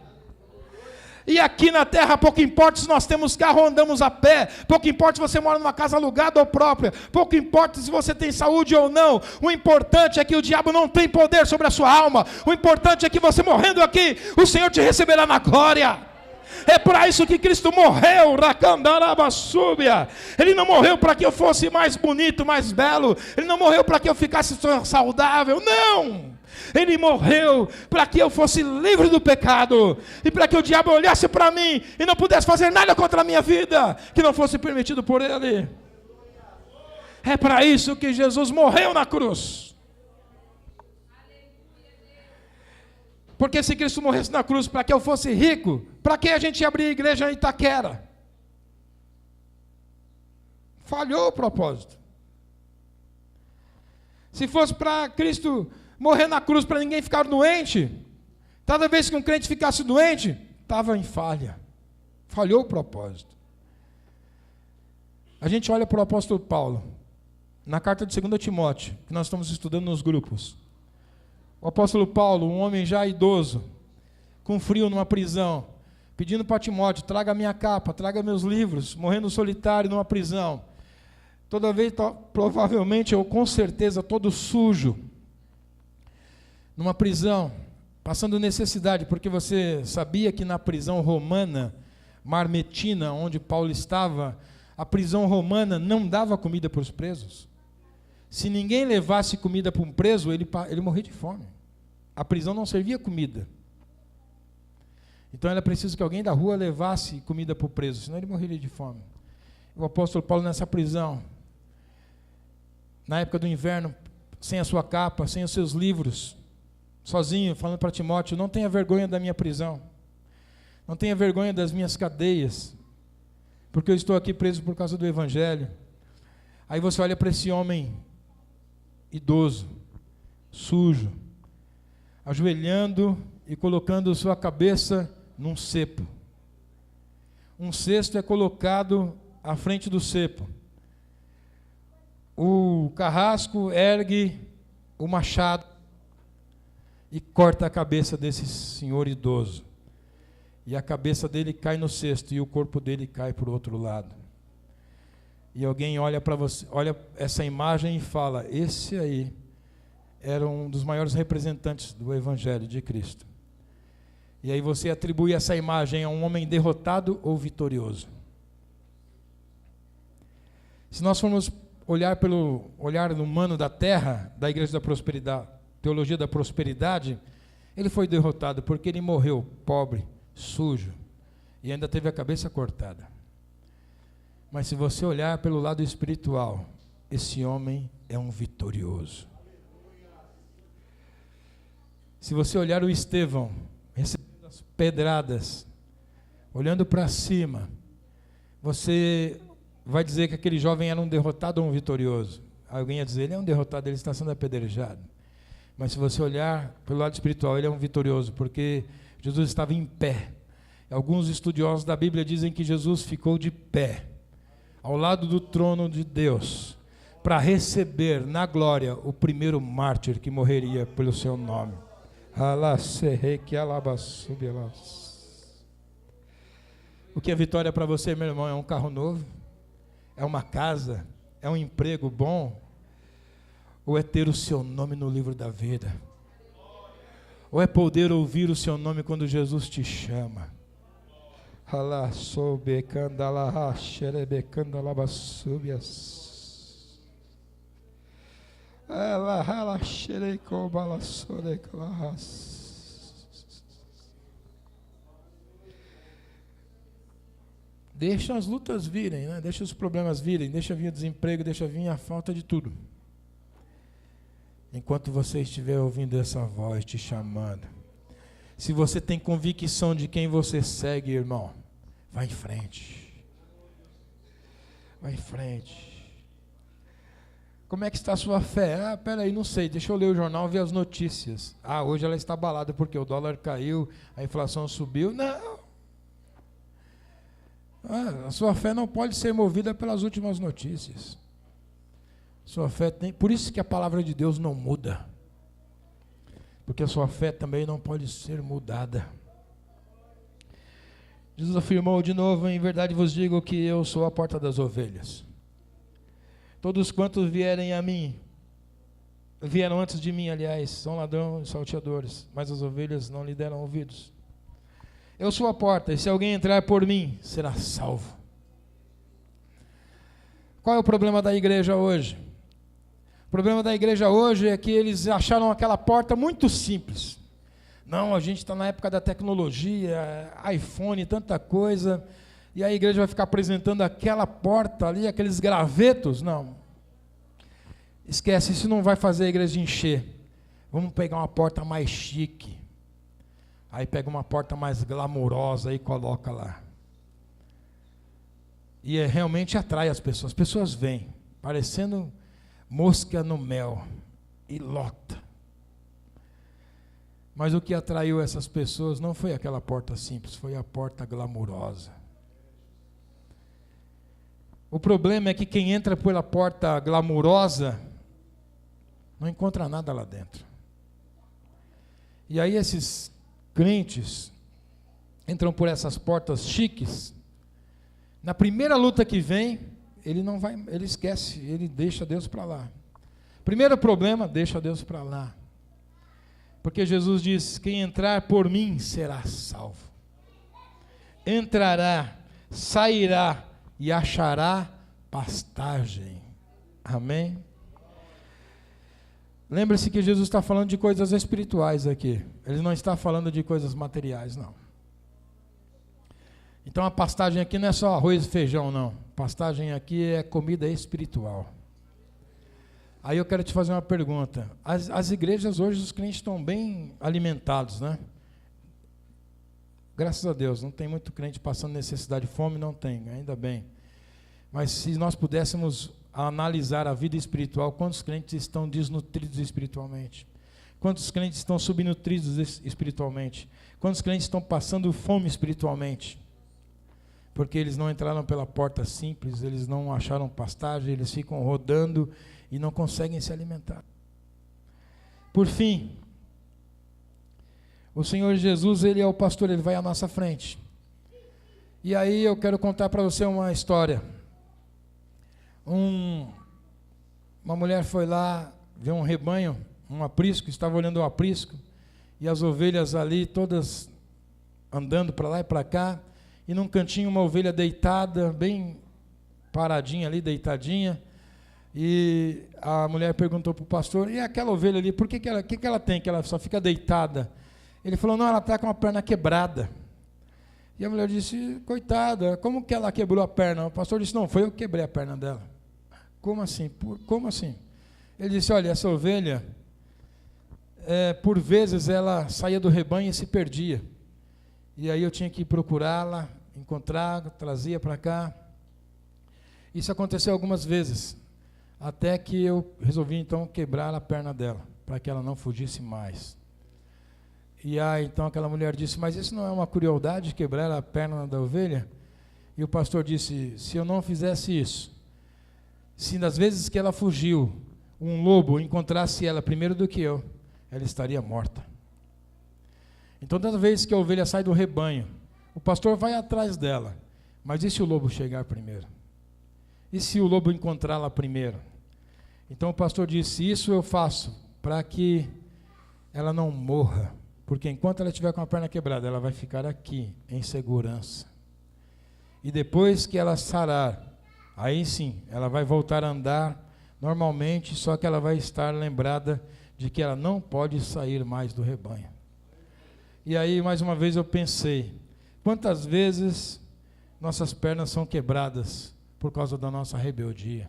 E aqui na terra, pouco importa se nós temos carro ou andamos a pé, pouco importa se você mora numa casa alugada ou própria, pouco importa se você tem saúde ou não, o importante é que o diabo não tem poder sobre a sua alma, o importante é que você morrendo aqui, o Senhor te receberá na glória. É para isso que Cristo morreu, Ele não morreu para que eu fosse mais bonito, mais belo, Ele não morreu para que eu ficasse saudável, não! Ele morreu para que eu fosse livre do pecado, e para que o diabo olhasse para mim, e não pudesse fazer nada contra a minha vida, que não fosse permitido por Ele. É para isso que Jesus morreu na cruz. Porque se Cristo morresse na cruz para que eu fosse rico, para que a gente ia abrir a igreja em Itaquera? Falhou o propósito. Se fosse para Cristo morrer na cruz para ninguém ficar doente, toda vez que um crente ficasse doente, estava em falha. Falhou o propósito. A gente olha para o apóstolo Paulo, na carta de 2 Timóteo, que nós estamos estudando nos grupos. O apóstolo Paulo, um homem já idoso, com frio numa prisão, pedindo para Timóteo, traga a minha capa, traga meus livros, morrendo solitário numa prisão. Toda vez, provavelmente, ou com certeza, todo sujo, numa prisão, passando necessidade, porque você sabia que na prisão romana, Marmetina, onde Paulo estava, a prisão romana não dava comida para os presos. Se ninguém levasse comida para um preso, ele morria de fome. A prisão não servia comida. Então era preciso que alguém da rua levasse comida para o preso, senão ele morreria de fome. O apóstolo Paulo nessa prisão, na época do inverno, sem a sua capa, sem os seus livros, sozinho, falando para Timóteo: não tenha vergonha da minha prisão, não tenha vergonha das minhas cadeias, porque eu estou aqui preso por causa do Evangelho. Aí você olha para esse homem idoso, sujo, ajoelhando e colocando sua cabeça num cepo. Um cesto é colocado à frente do cepo. O carrasco ergue o machado e corta a cabeça desse senhor idoso. E a cabeça dele cai no cesto e o corpo dele cai para o outro lado. E alguém olha para você, olha essa imagem e fala: esse aí era um dos maiores representantes do Evangelho de Cristo. E aí você atribui essa imagem a um homem derrotado ou vitorioso. Se nós formos olhar pelo olhar humano da terra, da Igreja da Prosperidade, Teologia da Prosperidade, ele foi derrotado porque ele morreu pobre, sujo, e ainda teve a cabeça cortada. Mas se você olhar pelo lado espiritual, esse homem é um vitorioso. Se você olhar o Estevão, recebendo as pedradas, olhando para cima, você vai dizer que aquele jovem era um derrotado ou um vitorioso? Alguém ia dizer: ele é um derrotado, ele está sendo apedrejado. Mas se você olhar pelo lado espiritual, ele é um vitorioso, porque Jesus estava em pé. Alguns estudiosos da Bíblia dizem que Jesus ficou de pé, ao lado do trono de Deus, para receber na glória o primeiro mártir que morreria pelo seu nome. O que é vitória para você, meu irmão? É um carro novo? É uma casa? É um emprego bom? Ou é ter o seu nome no livro da vida? Ou é poder ouvir o seu nome quando Jesus te chama? Deixa as lutas virem, né? Deixa os problemas virem, deixa vir o desemprego, deixa vir a falta de tudo. Enquanto você estiver ouvindo essa voz te chamando, se você tem convicção de quem você segue, irmão, vai em frente. Vai em frente. Como é que está a sua fé? Peraí, não sei, deixa eu ler o jornal e ver as notícias. Hoje ela está abalada porque o dólar caiu, a inflação subiu. Não. A sua fé não pode ser movida pelas últimas notícias. Sua fé tem, por isso que a palavra de Deus não muda. Porque a sua fé também não pode ser mudada. Jesus afirmou de novo: em verdade vos digo que eu sou a porta das ovelhas. Todos quantos vierem a mim, vieram antes de mim, aliás, são ladrões e salteadores, mas as ovelhas não lhe deram ouvidos. Eu sou a porta, e se alguém entrar por mim, será salvo. Qual é o problema da igreja hoje? O problema da igreja hoje é que eles acharam aquela porta muito simples. Não, a gente está na época da tecnologia, iPhone, tanta coisa, e a igreja vai ficar apresentando aquela porta ali, aqueles gravetos. Não. Esquece, isso não vai fazer a igreja encher. Vamos pegar uma porta mais chique. Aí pega uma porta mais glamurosa e coloca lá. E realmente atrai as pessoas. As pessoas vêm, parecendo mosca no mel, e lota. Mas o que atraiu essas pessoas não foi aquela porta simples, foi a porta glamurosa. O problema é que quem entra pela porta glamurosa não encontra nada lá dentro. E aí esses crentes entram por essas portas chiques. Na primeira luta que vem, ele esquece, ele deixa Deus para lá. Primeiro problema, deixa Deus para lá. Porque Jesus diz: quem entrar por mim será salvo. Entrará, sairá e achará pastagem. Amém? Lembre-se que Jesus está falando de coisas espirituais aqui. Ele não está falando de coisas materiais, não. Então a pastagem aqui não é só arroz e feijão, não. Pastagem aqui é comida espiritual. Aí eu quero te fazer uma pergunta. As igrejas hoje, os crentes estão bem alimentados, né? Graças a Deus, não tem muito crente passando necessidade, fome não tem, ainda bem. Mas se nós pudéssemos analisar a vida espiritual, quantos crentes estão desnutridos espiritualmente? Quantos crentes estão subnutridos espiritualmente? Quantos crentes estão passando fome espiritualmente? Porque eles não entraram pela porta simples, eles não acharam pastagem, eles ficam rodando e não conseguem se alimentar. Por fim, o Senhor Jesus, Ele é o pastor, Ele vai à nossa frente. E aí eu quero contar para você uma história. Uma mulher foi lá ver um rebanho, um aprisco, estava olhando o aprisco, e as ovelhas ali todas andando para lá e para cá, e num cantinho uma ovelha deitada, bem paradinha ali, deitadinha, e a mulher perguntou para o pastor, e aquela ovelha ali, por que ela tem, que ela só fica deitada? Ele falou, não, ela está com a perna quebrada. E a mulher disse, coitada, como que ela quebrou a perna? O pastor disse, não, foi eu que quebrei a perna dela. Como assim? Como assim? Ele disse, olha, essa ovelha, por vezes ela saía do rebanho e se perdia. E aí eu tinha que procurá-la, encontrar, trazia para cá. Isso aconteceu algumas vezes, até que eu resolvi então quebrar a perna dela, para que ela não fugisse mais. E aí então aquela mulher disse, mas isso não é uma crueldade, quebrar a perna da ovelha? E o pastor disse, se eu não fizesse isso, se das vezes que ela fugiu, um lobo encontrasse ela primeiro do que eu, ela estaria morta. Então toda vez que a ovelha sai do rebanho, o pastor vai atrás dela, mas e se o lobo chegar primeiro? E se o lobo encontrá-la primeiro? Então o pastor disse, isso eu faço para que ela não morra, porque enquanto ela estiver com a perna quebrada, ela vai ficar aqui em segurança. E depois que ela sarar, aí sim, ela vai voltar a andar normalmente, só que ela vai estar lembrada de que ela não pode sair mais do rebanho. E aí, mais uma vez, eu pensei, quantas vezes nossas pernas são quebradas por causa da nossa rebeldia,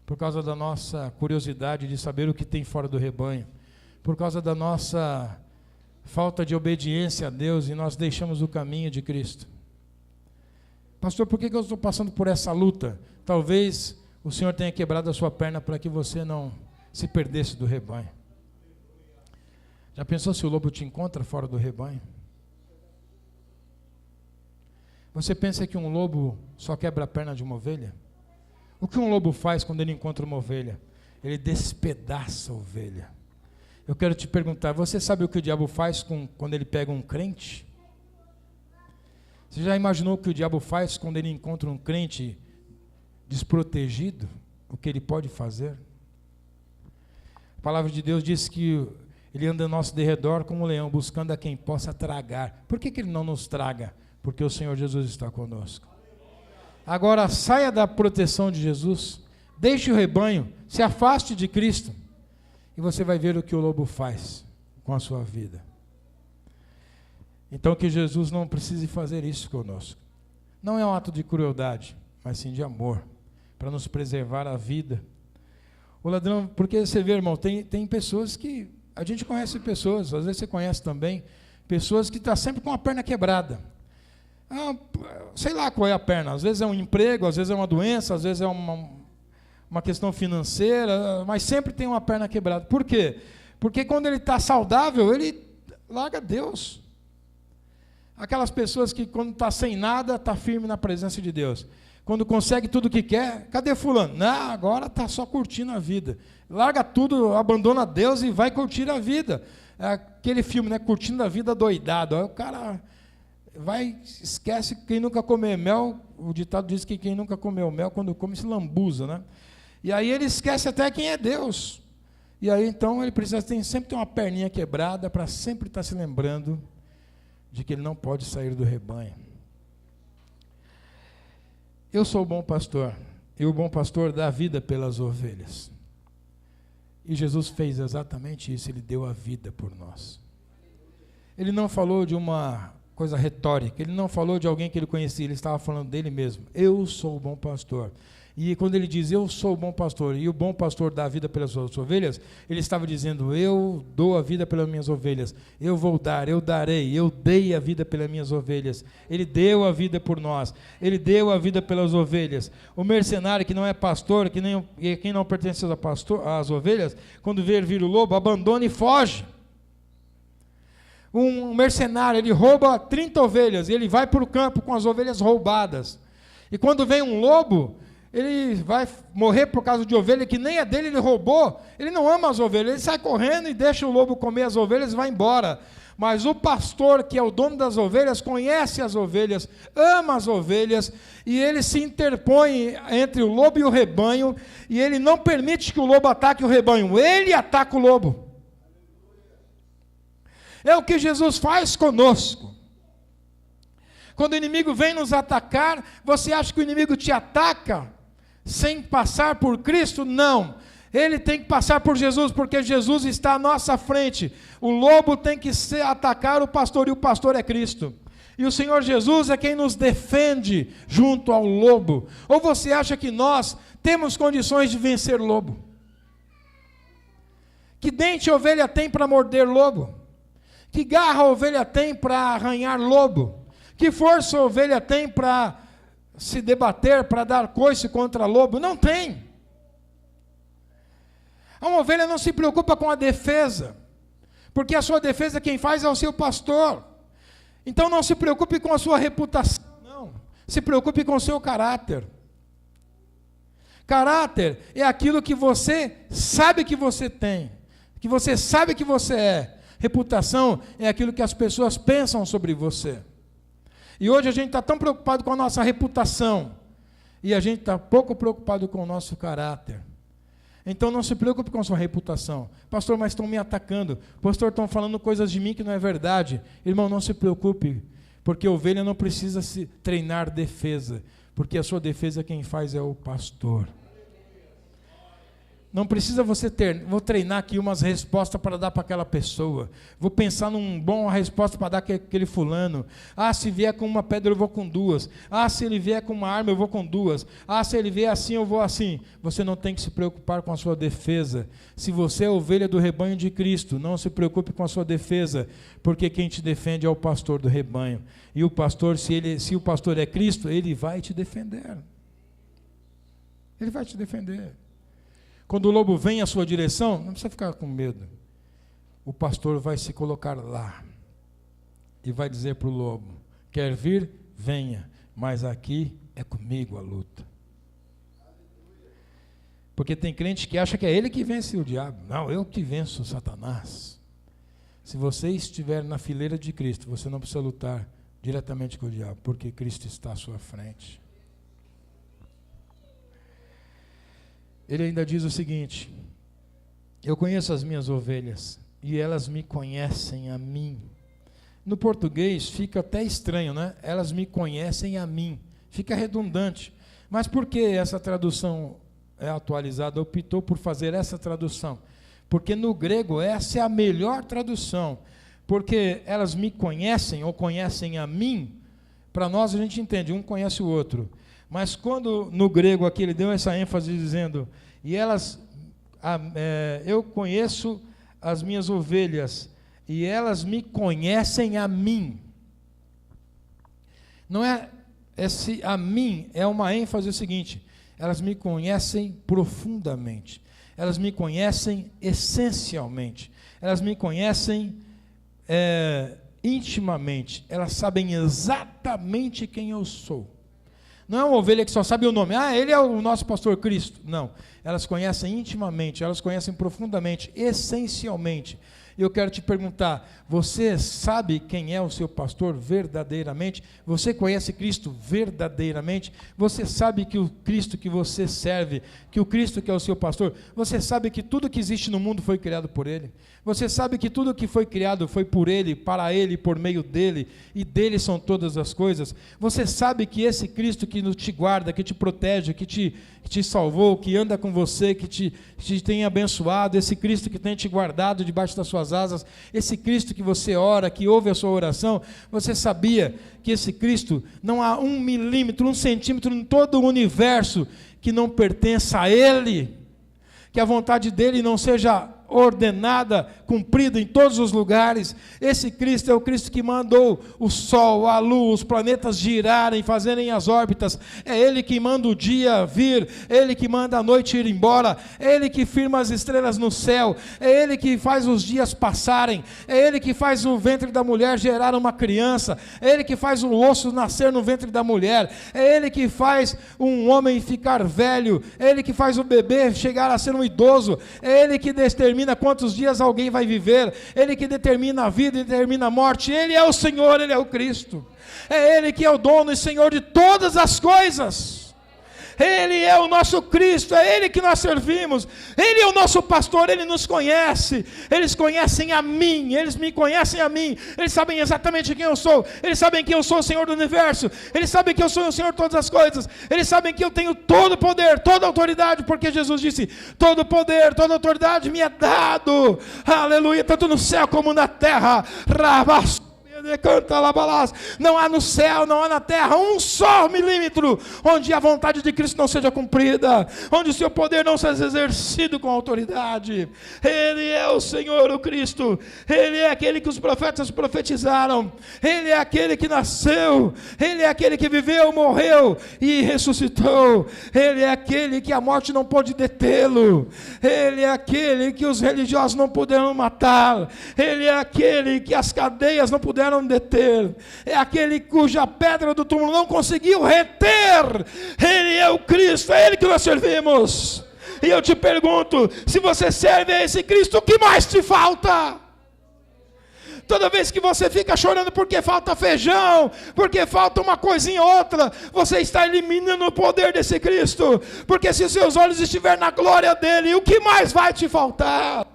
por causa da nossa curiosidade de saber o que tem fora do rebanho, por causa da nossa falta de obediência a Deus e nós deixamos o caminho de Cristo. Pastor, por que eu estou passando por essa luta? Talvez o Senhor tenha quebrado a sua perna para que você não se perdesse do rebanho. Já pensou se o lobo te encontra fora do rebanho? Você pensa que um lobo só quebra a perna de uma ovelha? O que um lobo faz quando ele encontra uma ovelha? Ele despedaça a ovelha. Eu quero te perguntar, você sabe o que o diabo faz quando ele pega um crente? Você já imaginou o que o diabo faz quando ele encontra um crente desprotegido? O que ele pode fazer? A palavra de Deus diz que ele anda ao nosso derredor como um leão, buscando a quem possa tragar. Por que ele não nos traga? Porque o Senhor Jesus está conosco. Agora saia da proteção de Jesus, deixe o rebanho, se afaste de Cristo, e você vai ver o que o lobo faz com a sua vida. Então que Jesus não precise fazer isso conosco. Não é um ato de crueldade, mas sim de amor, para nos preservar a vida. O ladrão, porque você vê, irmão, tem pessoas que, a gente conhece pessoas, às vezes você conhece também, pessoas que estão sempre com a perna quebrada. Sei lá qual é a perna, às vezes é um emprego, às vezes é uma doença, às vezes é uma questão financeira, mas sempre tem uma perna quebrada. Por quê? Porque quando ele está saudável, ele larga Deus. Aquelas pessoas que quando está sem nada, está firme na presença de Deus. Quando consegue tudo o que quer, cadê fulano? Não, agora está só curtindo a vida. Larga tudo, abandona Deus e vai curtir a vida. É aquele filme, né? Curtindo a vida doidado. Aí o cara vai, esquece que quem nunca comeu mel, o ditado diz que quem nunca comeu mel, quando come se lambuza, né? E aí ele esquece até quem é Deus. E aí então ele precisa sempre ter uma perninha quebrada para sempre estar se lembrando de que ele não pode sair do rebanho. Eu sou o bom pastor, e o bom pastor dá a vida pelas ovelhas. E Jesus fez exatamente isso, ele deu a vida por nós. Ele não falou de uma coisa retórica, ele não falou de alguém que ele conhecia, ele estava falando dele mesmo. Eu sou o bom pastor. E quando ele diz, eu sou o bom pastor, e o bom pastor dá a vida pelas suas ovelhas, ele estava dizendo, eu dou a vida pelas minhas ovelhas, eu vou dar, eu darei, eu dei a vida pelas minhas ovelhas. Ele deu a vida por nós, ele deu a vida pelas ovelhas. O mercenário que não é pastor, quem não pertence às ovelhas, quando vir o lobo, abandona e foge. Um mercenário, ele rouba 30 ovelhas, e ele vai para o campo com as ovelhas roubadas. E quando vem um lobo, ele vai morrer por causa de ovelha que nem a dele ele roubou. Ele não ama as ovelhas, ele sai correndo e deixa o lobo comer as ovelhas e vai embora. Mas o pastor, que é o dono das ovelhas, conhece as ovelhas, ama as ovelhas, e ele se interpõe entre o lobo e o rebanho, e ele não permite que o lobo ataque o rebanho, ele ataca o lobo. É o que Jesus faz conosco. Quando o inimigo vem nos atacar, você acha que o inimigo te ataca sem passar por Cristo? Não. Ele tem que passar por Jesus, porque Jesus está à nossa frente. O lobo tem que atacar o pastor, e o pastor é Cristo. E o Senhor Jesus é quem nos defende junto ao lobo. Ou você acha que nós temos condições de vencer lobo? Que dente a ovelha tem para morder lobo? Que garra a ovelha tem para arranhar lobo? Que força a ovelha tem para se debater, para dar coice contra lobo? Não tem. Uma ovelha não se preocupa com a defesa, porque a sua defesa quem faz é o seu pastor. Então não se preocupe com a sua reputação, não. Se preocupe com o seu caráter. Caráter é aquilo que você sabe que você tem, que você sabe que você é. Reputação é aquilo que as pessoas pensam sobre você. E hoje a gente está tão preocupado com a nossa reputação, e a gente está pouco preocupado com o nosso caráter. Então não se preocupe com a sua reputação. Pastor, mas estão me atacando. Pastor, estão falando coisas de mim que não é verdade. Irmão, não se preocupe, porque a ovelha não precisa se treinar defesa, porque a sua defesa quem faz é o pastor. Não precisa você vou treinar aqui umas respostas para dar para aquela pessoa. Vou pensar num bom resposta para dar para aquele fulano. Ah, se vier com uma pedra eu vou com duas. Ah, se ele vier com uma arma eu vou com duas. Ah, se ele vier assim eu vou assim. Você não tem que se preocupar com a sua defesa. Se você é ovelha do rebanho de Cristo, não se preocupe com a sua defesa, porque quem te defende é o pastor do rebanho. E o pastor, se o pastor é Cristo, ele vai te defender. Ele vai te defender. Quando o lobo vem à sua direção, não precisa ficar com medo. O pastor vai se colocar lá e vai dizer para o lobo, quer vir? Venha, mas aqui é comigo a luta. Porque tem crente que acha que é ele que vence o diabo. Não, eu que venço Satanás. Se você estiver na fileira de Cristo, você não precisa lutar diretamente com o diabo, porque Cristo está à sua frente. Ele ainda diz o seguinte, eu conheço as minhas ovelhas, e elas me conhecem a mim. No português fica até estranho, né? Elas me conhecem a mim. Fica redundante. Mas por que essa tradução é atualizada? Optou por fazer essa tradução. Porque no grego essa é a melhor tradução. Porque elas me conhecem, ou conhecem a mim, para nós a gente entende, um conhece o outro. Mas quando no grego aqui ele deu essa ênfase dizendo, e elas, eu conheço as minhas ovelhas, e elas me conhecem a mim. Não é, esse a mim é uma ênfase seguinte, elas me conhecem profundamente, elas me conhecem essencialmente, elas me conhecem intimamente, elas sabem exatamente quem eu sou. Não é uma ovelha que só sabe o nome. Ah, ele é o nosso pastor Cristo. Não. Elas conhecem intimamente, elas conhecem profundamente, essencialmente. E eu quero te perguntar, você sabe quem é o seu pastor verdadeiramente? Você conhece Cristo verdadeiramente? Você sabe que o Cristo que você serve, que o Cristo que é o seu pastor, você sabe que tudo que existe no mundo foi criado por Ele? Você sabe que tudo que foi criado foi por Ele, para Ele, por meio dEle, e dEle são todas as coisas? Você sabe que esse Cristo que te guarda, que te protege, que te salvou, que anda com você, que te tem abençoado, esse Cristo que tem te guardado debaixo das suas asas, esse Cristo que você ora, que ouve a sua oração, você sabia que esse Cristo, não há 1 milímetro, 1 centímetro em todo o universo que não pertença a Ele, que a vontade dEle não seja ordenada, cumprida em todos os lugares. Esse Cristo é o Cristo que mandou o Sol, a Lua, os planetas girarem, fazerem as órbitas. É Ele que manda o dia vir, é Ele que manda a noite ir embora, é Ele que firma as estrelas no céu, é Ele que faz os dias passarem, é Ele que faz o ventre da mulher gerar uma criança, é Ele que faz o osso nascer no ventre da mulher, é Ele que faz um homem ficar velho, é Ele que faz o bebê chegar a ser um idoso, é Ele que determina quantos dias alguém vai viver, Ele que determina a vida e determina a morte. Ele é o Senhor, Ele é o Cristo, é Ele que é o dono e Senhor de todas as coisas. Ele é o nosso Cristo, é Ele que nós servimos, Ele é o nosso pastor, Ele nos conhece, eles conhecem a mim, eles me conhecem a mim, eles sabem exatamente quem eu sou, eles sabem que eu sou o Senhor do Universo, eles sabem que eu sou o Senhor de todas as coisas, eles sabem que eu tenho todo o poder, toda a autoridade, porque Jesus disse, todo o poder, toda a autoridade me é dado, aleluia, tanto no céu como na terra. Não há no céu, não há na terra um só milímetro onde a vontade de Cristo não seja cumprida, onde o seu poder não seja exercido com autoridade. Ele é o Senhor, o Cristo, Ele é aquele que os profetas profetizaram, Ele é aquele que nasceu, Ele é aquele que viveu, morreu e ressuscitou, Ele é aquele que a morte não pôde detê-lo, Ele é aquele que os religiosos não puderam matar, Ele é aquele que as cadeias não puderam deter, é aquele cuja pedra do túmulo não conseguiu reter. Ele é o Cristo, é Ele que nós servimos. E eu te pergunto, se você serve a esse Cristo, o que mais te falta? Toda vez que você fica chorando porque falta feijão, porque falta uma coisinha ou outra, você está eliminando o poder desse Cristo, porque se os seus olhos estiverem na glória dele, o que mais vai te faltar?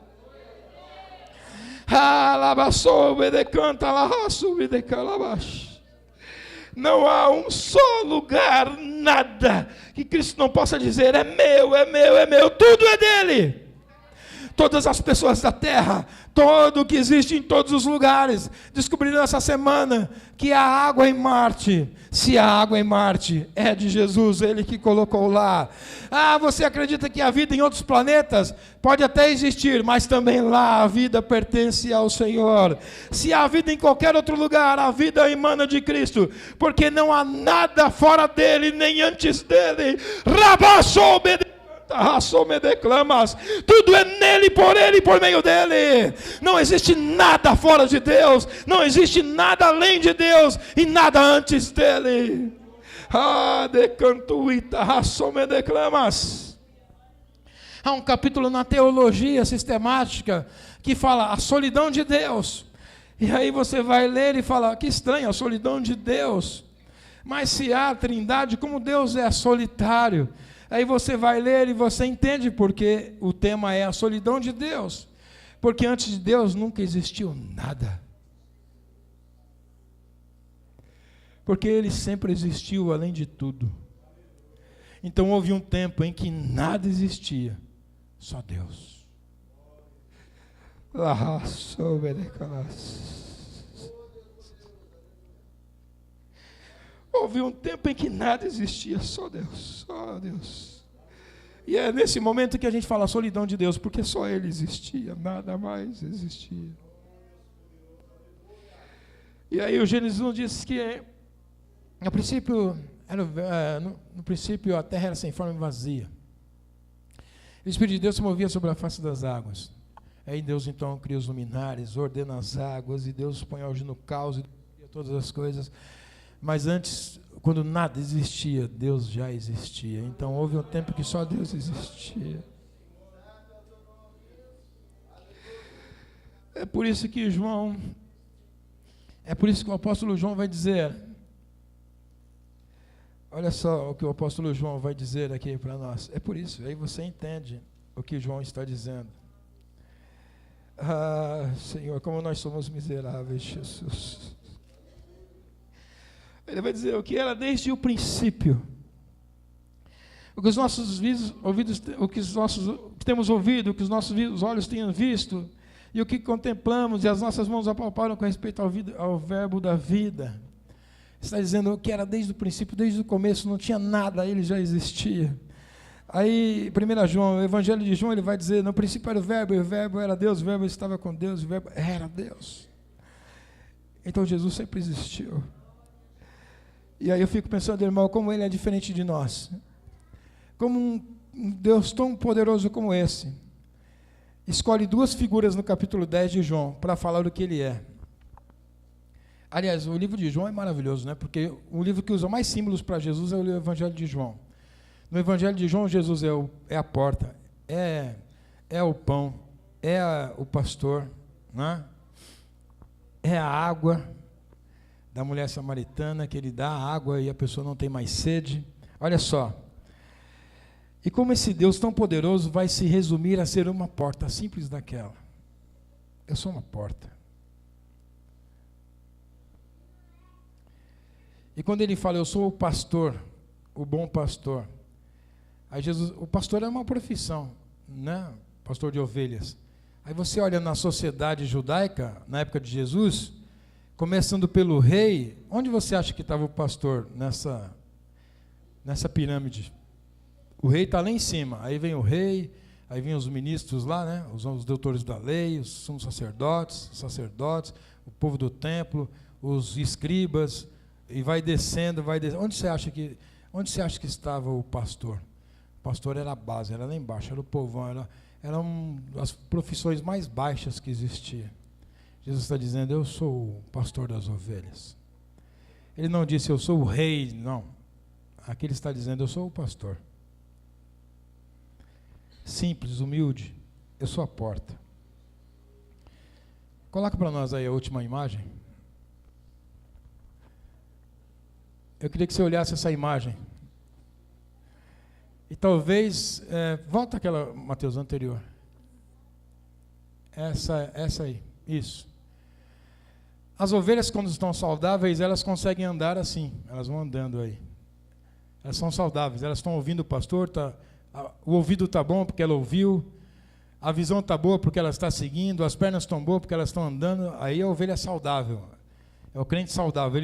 Não há um só lugar, nada, que Cristo não possa dizer, é meu, é meu, é meu, tudo é dele. Todas as pessoas da terra, todo o que existe em todos os lugares, descobriram essa semana que há água em Marte. Se há água em Marte, é de Jesus, Ele que colocou lá. Você acredita que a vida em outros planetas pode até existir, mas também lá a vida pertence ao Senhor. Se há vida em qualquer outro lugar, a vida emana de Cristo, porque não há nada fora dele, nem antes dele. Tudo é nele, por ele e por meio dele. Não existe nada fora de Deus, não existe nada além de Deus e nada antes dele. Há um capítulo na teologia sistemática que fala a solidão de Deus, e aí você vai ler e fala, que estranho, a solidão de Deus, mas se há a Trindade, como Deus é solitário? Aí você vai ler e você entende porque o tema é a solidão de Deus. Porque antes de Deus nunca existiu nada. Porque Ele sempre existiu além de tudo. Então houve um tempo em que nada existia, só Deus. Houve um tempo em que nada existia, só Deus, só Deus. E é nesse momento que a gente fala a solidão de Deus, porque só Ele existia, nada mais existia. E aí o Gênesis 1 diz que no princípio a terra era sem forma e vazia. O Espírito de Deus se movia sobre a face das águas. Aí Deus então cria os luminares, ordena as águas, e Deus põe ordem no caos e cria todas as coisas. Mas antes, quando nada existia, Deus já existia. Então houve um tempo que só Deus existia. É por isso que o apóstolo João vai dizer, olha só o que o apóstolo João vai dizer aqui para nós. É por isso, aí você entende o que João está dizendo. Senhor, como nós somos miseráveis, Jesus. Ele vai dizer o que era desde o princípio, o que os nossos ouvidos, o que temos ouvido, o que os nossos olhos têm visto, e o que contemplamos, e as nossas mãos apalparam com respeito ao verbo da vida. Está dizendo o que era desde o princípio, desde o começo, não tinha nada, Ele já existia. Aí, 1 João, o Evangelho de João, ele vai dizer, no princípio era o verbo, e o verbo era Deus, o verbo estava com Deus, o verbo era Deus. Então Jesus sempre existiu. E aí eu fico pensando, irmão, como ele é diferente de nós. Como um Deus tão poderoso como esse, escolhe duas figuras no capítulo 10 de João, para falar do que ele é. Aliás, o livro de João é maravilhoso, né? Porque o livro que usa mais símbolos para Jesus é o Evangelho de João. No Evangelho de João, Jesus é a porta, é o pão, o pastor, né? É a água da mulher samaritana, que ele dá a água e a pessoa não tem mais sede. Olha só. E como esse Deus tão poderoso vai se resumir a ser uma porta simples daquela. Eu sou uma porta. E quando ele fala, eu sou o pastor, o bom pastor. Aí Jesus, o pastor é uma profissão, né? Pastor de ovelhas. Aí você olha na sociedade judaica, na época de Jesus, começando pelo rei, onde você acha que estava o pastor nessa pirâmide? O rei está lá em cima, aí vem o rei, aí vem os ministros lá, né? Os doutores da lei, os sumos sacerdotes, o povo do templo, os escribas, e vai descendo. Onde você acha que estava o pastor? O pastor era a base, era lá embaixo, era o povão, eram as profissões mais baixas que existiam. Jesus está dizendo, eu sou o pastor das ovelhas. Ele não disse, eu sou o rei, não. Aqui ele está dizendo, eu sou o pastor. Simples, humilde, eu sou a porta. Coloca para nós aí a última imagem. Eu queria que você olhasse essa imagem. E talvez, volta aquela, Mateus, anterior. Essa aí, isso. As ovelhas, quando estão saudáveis, elas conseguem andar assim, elas vão andando aí. Elas são saudáveis, elas estão ouvindo o pastor, o ouvido está bom porque ela ouviu, a visão está boa porque ela está seguindo, as pernas estão boas porque elas estão andando, aí a ovelha é saudável. É o crente saudável,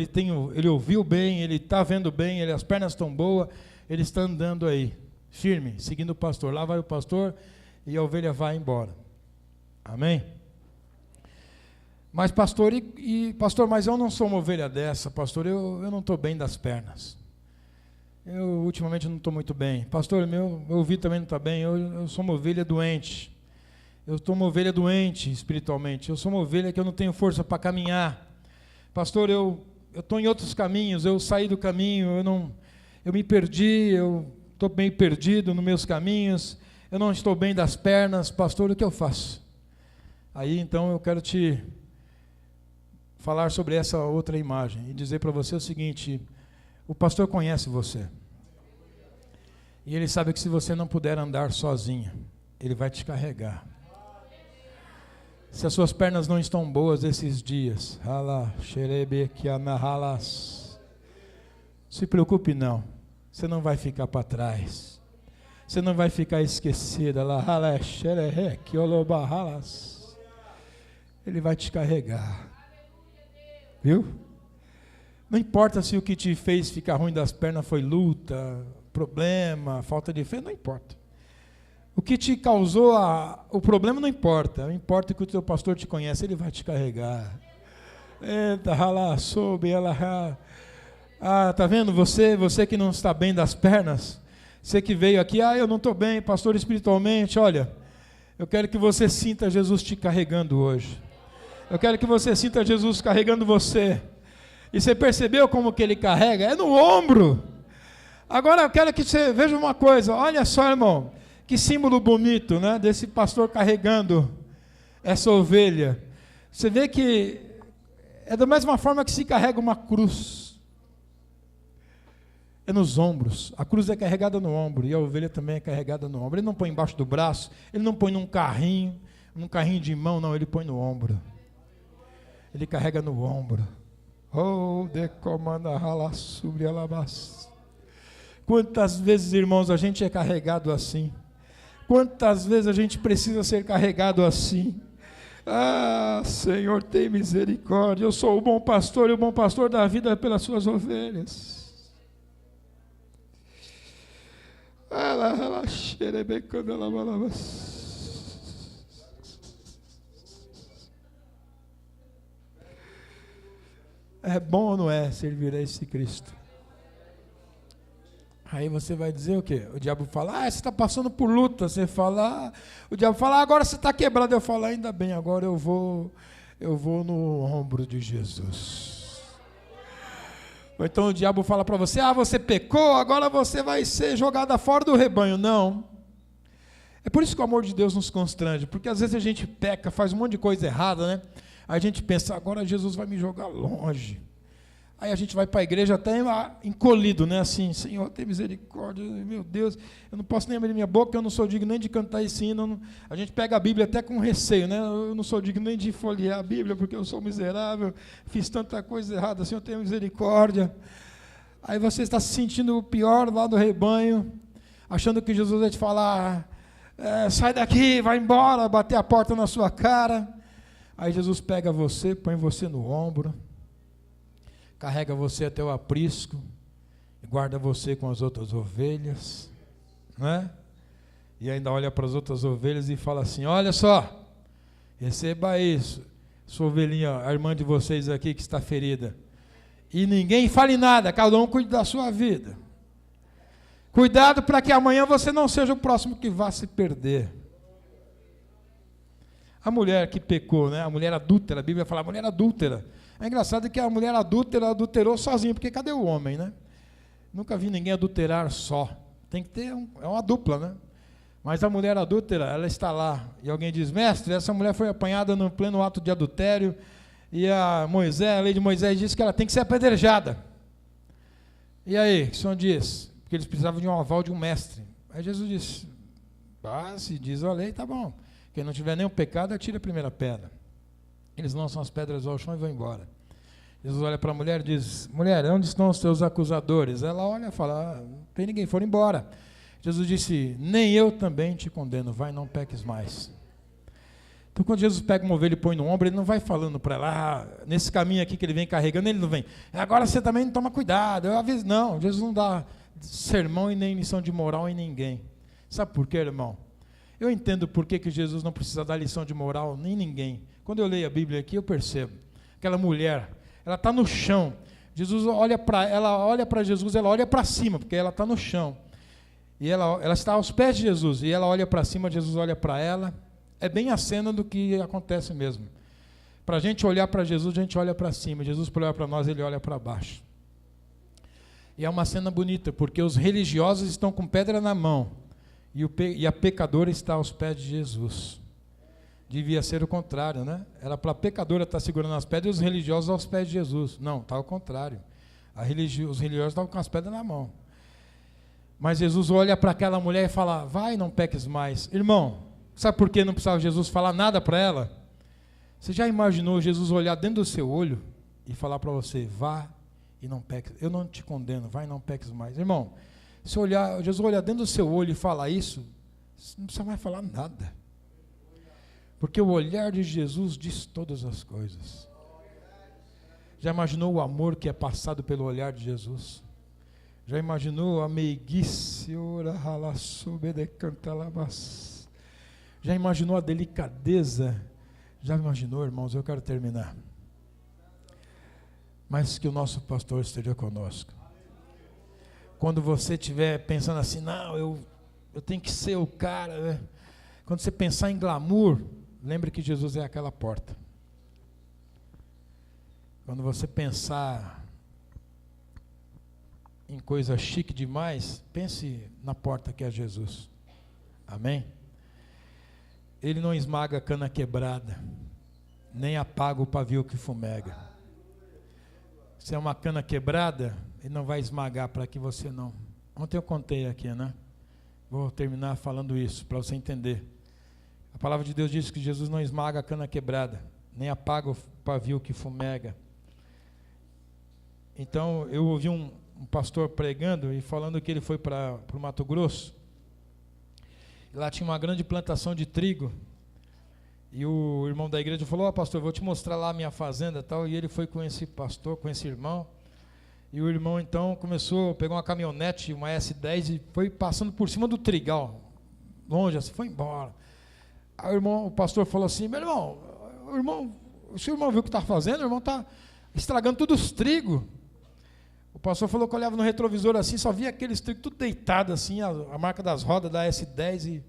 ele ouviu bem, ele está vendo bem, as pernas estão boas, ele está andando aí, firme, seguindo o pastor. Lá vai o pastor e a ovelha vai embora. Amém? Mas pastor, pastor, mas eu não sou uma ovelha dessa, pastor, eu não estou bem das pernas. Eu ultimamente não estou muito bem. Pastor, meu ouvido também não está bem, eu sou uma ovelha doente. Eu estou uma ovelha doente espiritualmente, eu sou uma ovelha que eu não tenho força para caminhar. Pastor, eu estou em outros caminhos, eu saí do caminho, eu me perdi, eu estou bem perdido nos meus caminhos, eu não estou bem das pernas, pastor, o que eu faço? Aí então eu quero te falar sobre essa outra imagem e dizer para você o seguinte, o pastor conhece você, e ele sabe que se você não puder andar sozinha, ele vai te carregar. Se as suas pernas não estão boas esses dias, se preocupe não, você não vai ficar para trás, você não vai ficar esquecida, ele vai te carregar, viu? Não importa se o que te fez ficar ruim das pernas foi luta, problema, falta de fé, não importa. O que te causou o problema não importa. Importa que o teu pastor te conhece, ele vai te carregar. Eita, rala, soube, ela. Tá vendo? Você que não está bem das pernas, você que veio aqui, eu não estou bem, pastor, espiritualmente, olha, eu quero que você sinta Jesus te carregando hoje. Eu quero que você sinta Jesus carregando você. E você percebeu como que ele carrega? É no ombro. Agora eu quero que você veja uma coisa, olha só, irmão, que símbolo bonito, né, desse pastor carregando essa ovelha. Você vê que é da mesma forma que se carrega uma cruz. É nos ombros. A cruz é carregada no ombro e a ovelha também é carregada no ombro. Ele não põe embaixo do braço, ele não põe num carrinho de mão, não, ele põe no ombro. Ele carrega no ombro. Oh, decomanda rala sobre alabas. Quantas vezes, irmãos, a gente é carregado assim? Quantas vezes a gente precisa ser carregado assim? Senhor, tem misericórdia. Eu sou o bom pastor e o bom pastor dá a vida pelas suas ovelhas. É bom ou não é servir a esse Cristo? Aí você vai dizer o quê? O diabo fala, você está passando por luta. Você fala, o diabo fala, agora você está quebrado. Eu falo, ainda bem, agora eu vou no ombro de Jesus. Ou então o diabo fala para você, você pecou, agora você vai ser jogada fora do rebanho. Não. É por isso que o amor de Deus nos constrange, porque às vezes a gente peca, faz um monte de coisa errada, né? Aí a gente pensa, agora Jesus vai me jogar longe. Aí a gente vai para a igreja até encolhido, né? Assim, Senhor, tem misericórdia, meu Deus, eu não posso nem abrir minha boca, eu não sou digno nem de cantar esse hino. A gente pega a Bíblia até com receio, né? Eu não sou digno nem de folhear a Bíblia, porque eu sou miserável, fiz tanta coisa errada, Senhor, tenha misericórdia. Aí você está se sentindo o pior lá do rebanho, achando que Jesus vai te falar, sai daqui, vai embora, bater a porta na sua cara. Aí Jesus pega você, põe você no ombro, carrega você até o aprisco, e guarda você com as outras ovelhas, né? E ainda olha para as outras ovelhas e fala assim, olha só, receba isso, sua ovelhinha, a irmã de vocês aqui que está ferida, e ninguém fale nada, cada um cuide da sua vida, cuidado para que amanhã você não seja o próximo que vá se perder. A mulher que pecou, né? A mulher adúltera, a Bíblia fala, a mulher adúltera. É engraçado que a mulher adúltera adulterou sozinha, porque cadê o homem, né? Nunca vi ninguém adulterar só. Tem que ter, é uma dupla, né? Mas a mulher adúltera, ela está lá, e alguém diz, mestre, essa mulher foi apanhada no pleno ato de adultério, e a lei de Moisés diz que ela tem que ser apedrejada. E aí, o que o senhor diz? Porque eles precisavam de um aval de um mestre. Aí Jesus disse, se diz a lei, tá bom. Quem não tiver nenhum pecado, atira a primeira pedra. Eles lançam as pedras ao chão e vão embora. Jesus olha para a mulher e diz, mulher, onde estão os teus acusadores? Ela olha e fala, não tem ninguém, foram embora. Jesus disse, nem eu também te condeno, vai, não peques mais. Então quando Jesus pega uma ovelha e põe no ombro, ele não vai falando para ela, nesse caminho aqui que ele vem carregando, ele não vem, agora você também toma cuidado, eu aviso, não, Jesus não dá sermão e nem lição de moral em ninguém. Sabe por quê, irmão? Eu entendo por que Jesus não precisa dar lição de moral nem ninguém. Quando eu leio a Bíblia aqui, eu percebo. Aquela mulher, ela está no chão. Jesus olha para Jesus, ela olha para cima, porque ela está no chão. E ela está aos pés de Jesus, e ela olha para cima, Jesus olha para ela. É bem a cena do que acontece mesmo. Para a gente olhar para Jesus, a gente olha para cima. Jesus, para olhar para nós, ele olha para baixo. E é uma cena bonita, porque os religiosos estão com pedra na mão. E a pecadora está aos pés de Jesus. Devia ser o contrário, né? Era para a pecadora estar segurando as pedras e os religiosos aos pés de Jesus. Não, está ao contrário. Os religiosos estavam com as pedras na mão. Mas Jesus olha para aquela mulher e fala, vai, não peques mais. Irmão, sabe por que não precisava Jesus falar nada para ela? Você já imaginou Jesus olhar dentro do seu olho e falar para você, vá e não peques, eu não te condeno, vai e não peques mais. Irmão, se Jesus olhar dentro do seu olho e falar isso, você não precisa mais falar nada. Porque o olhar de Jesus diz todas as coisas. Já imaginou o amor que é passado pelo olhar de Jesus? Já imaginou a meiguice? Já imaginou a delicadeza? Já imaginou, irmãos? Eu quero terminar. Mas que o nosso pastor esteja conosco. Quando você estiver pensando assim, não, eu tenho que ser o cara, né? Quando você pensar em glamour, lembre que Jesus é aquela porta. Quando você pensar em coisa chique demais, pense na porta que é Jesus. Amém? Ele não esmaga a cana quebrada, nem apaga o pavio que fumega. Se é uma cana quebrada, ele não vai esmagar para que você não. Ontem eu contei aqui, né? Vou terminar falando isso para você entender. A palavra de Deus diz que Jesus não esmaga a cana quebrada, nem apaga o pavio que fumega. Então eu ouvi um pastor pregando e falando que ele foi para o Mato Grosso. E lá tinha uma grande plantação de trigo. E o irmão da igreja falou, pastor, vou te mostrar lá a minha fazenda e tal. E ele foi com esse pastor, com esse irmão. E o irmão então começou, pegou uma caminhonete, uma S10 e foi passando por cima do trigal, longe, assim, foi embora. Aí o pastor falou assim: meu irmão, o seu irmão viu o que está fazendo? O irmão está estragando todos os trigos. O pastor falou que olhava no retrovisor assim, só via aqueles trigos tudo deitado assim, a marca das rodas da S10 e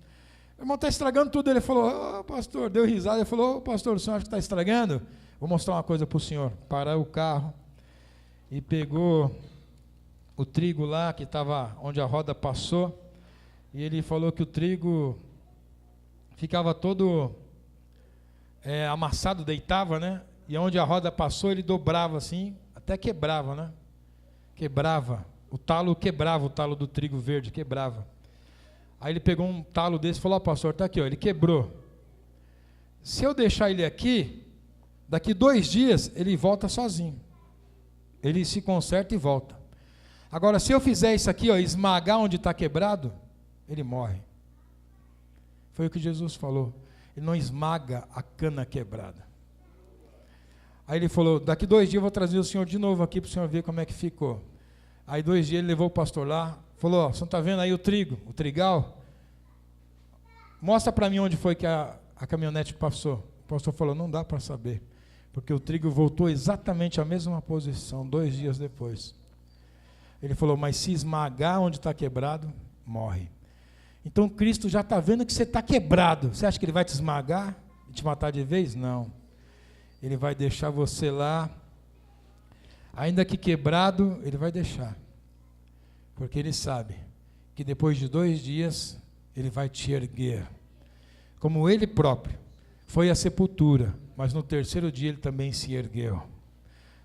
o irmão está estragando tudo. Ele falou: ô pastor, deu risada, ele falou: ô pastor, o senhor acha que está estragando? Vou mostrar uma coisa para o senhor. Parou o carro e pegou o trigo lá, que estava onde a roda passou, e ele falou que o trigo ficava todo amassado, deitava, né? E onde a roda passou, ele dobrava assim, até quebrava, né? Quebrava, o talo do trigo verde, quebrava. Aí ele pegou um talo desse e falou: ó, pastor, está aqui, ó, ele quebrou. Se eu deixar ele aqui, daqui 2 dias, ele volta sozinho. Ele se conserta e volta. Agora, se eu fizer isso aqui, ó, esmagar onde está quebrado, ele morre. Foi o que Jesus falou. Ele não esmaga a cana quebrada. Aí ele falou: daqui 2 dias eu vou trazer o senhor de novo aqui para o senhor ver como é que ficou. Aí 2 dias ele levou o pastor lá, falou: ó, o senhor está vendo aí o trigo, o trigal? Mostra para mim onde foi que a caminhonete passou. O pastor falou: não dá para saber, porque o trigo voltou exatamente à mesma posição 2 dias depois. Ele falou: mas se esmagar onde está quebrado, morre. Então Cristo já está vendo que você está quebrado. Você acha que Ele vai te esmagar e te matar de vez? Não. Ele vai deixar você lá, ainda que quebrado, Ele vai deixar. Porque Ele sabe que depois de 2 dias, Ele vai te erguer. Como Ele próprio foi à sepultura, mas no 3º dia Ele também se ergueu.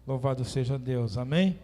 Louvado seja Deus, amém?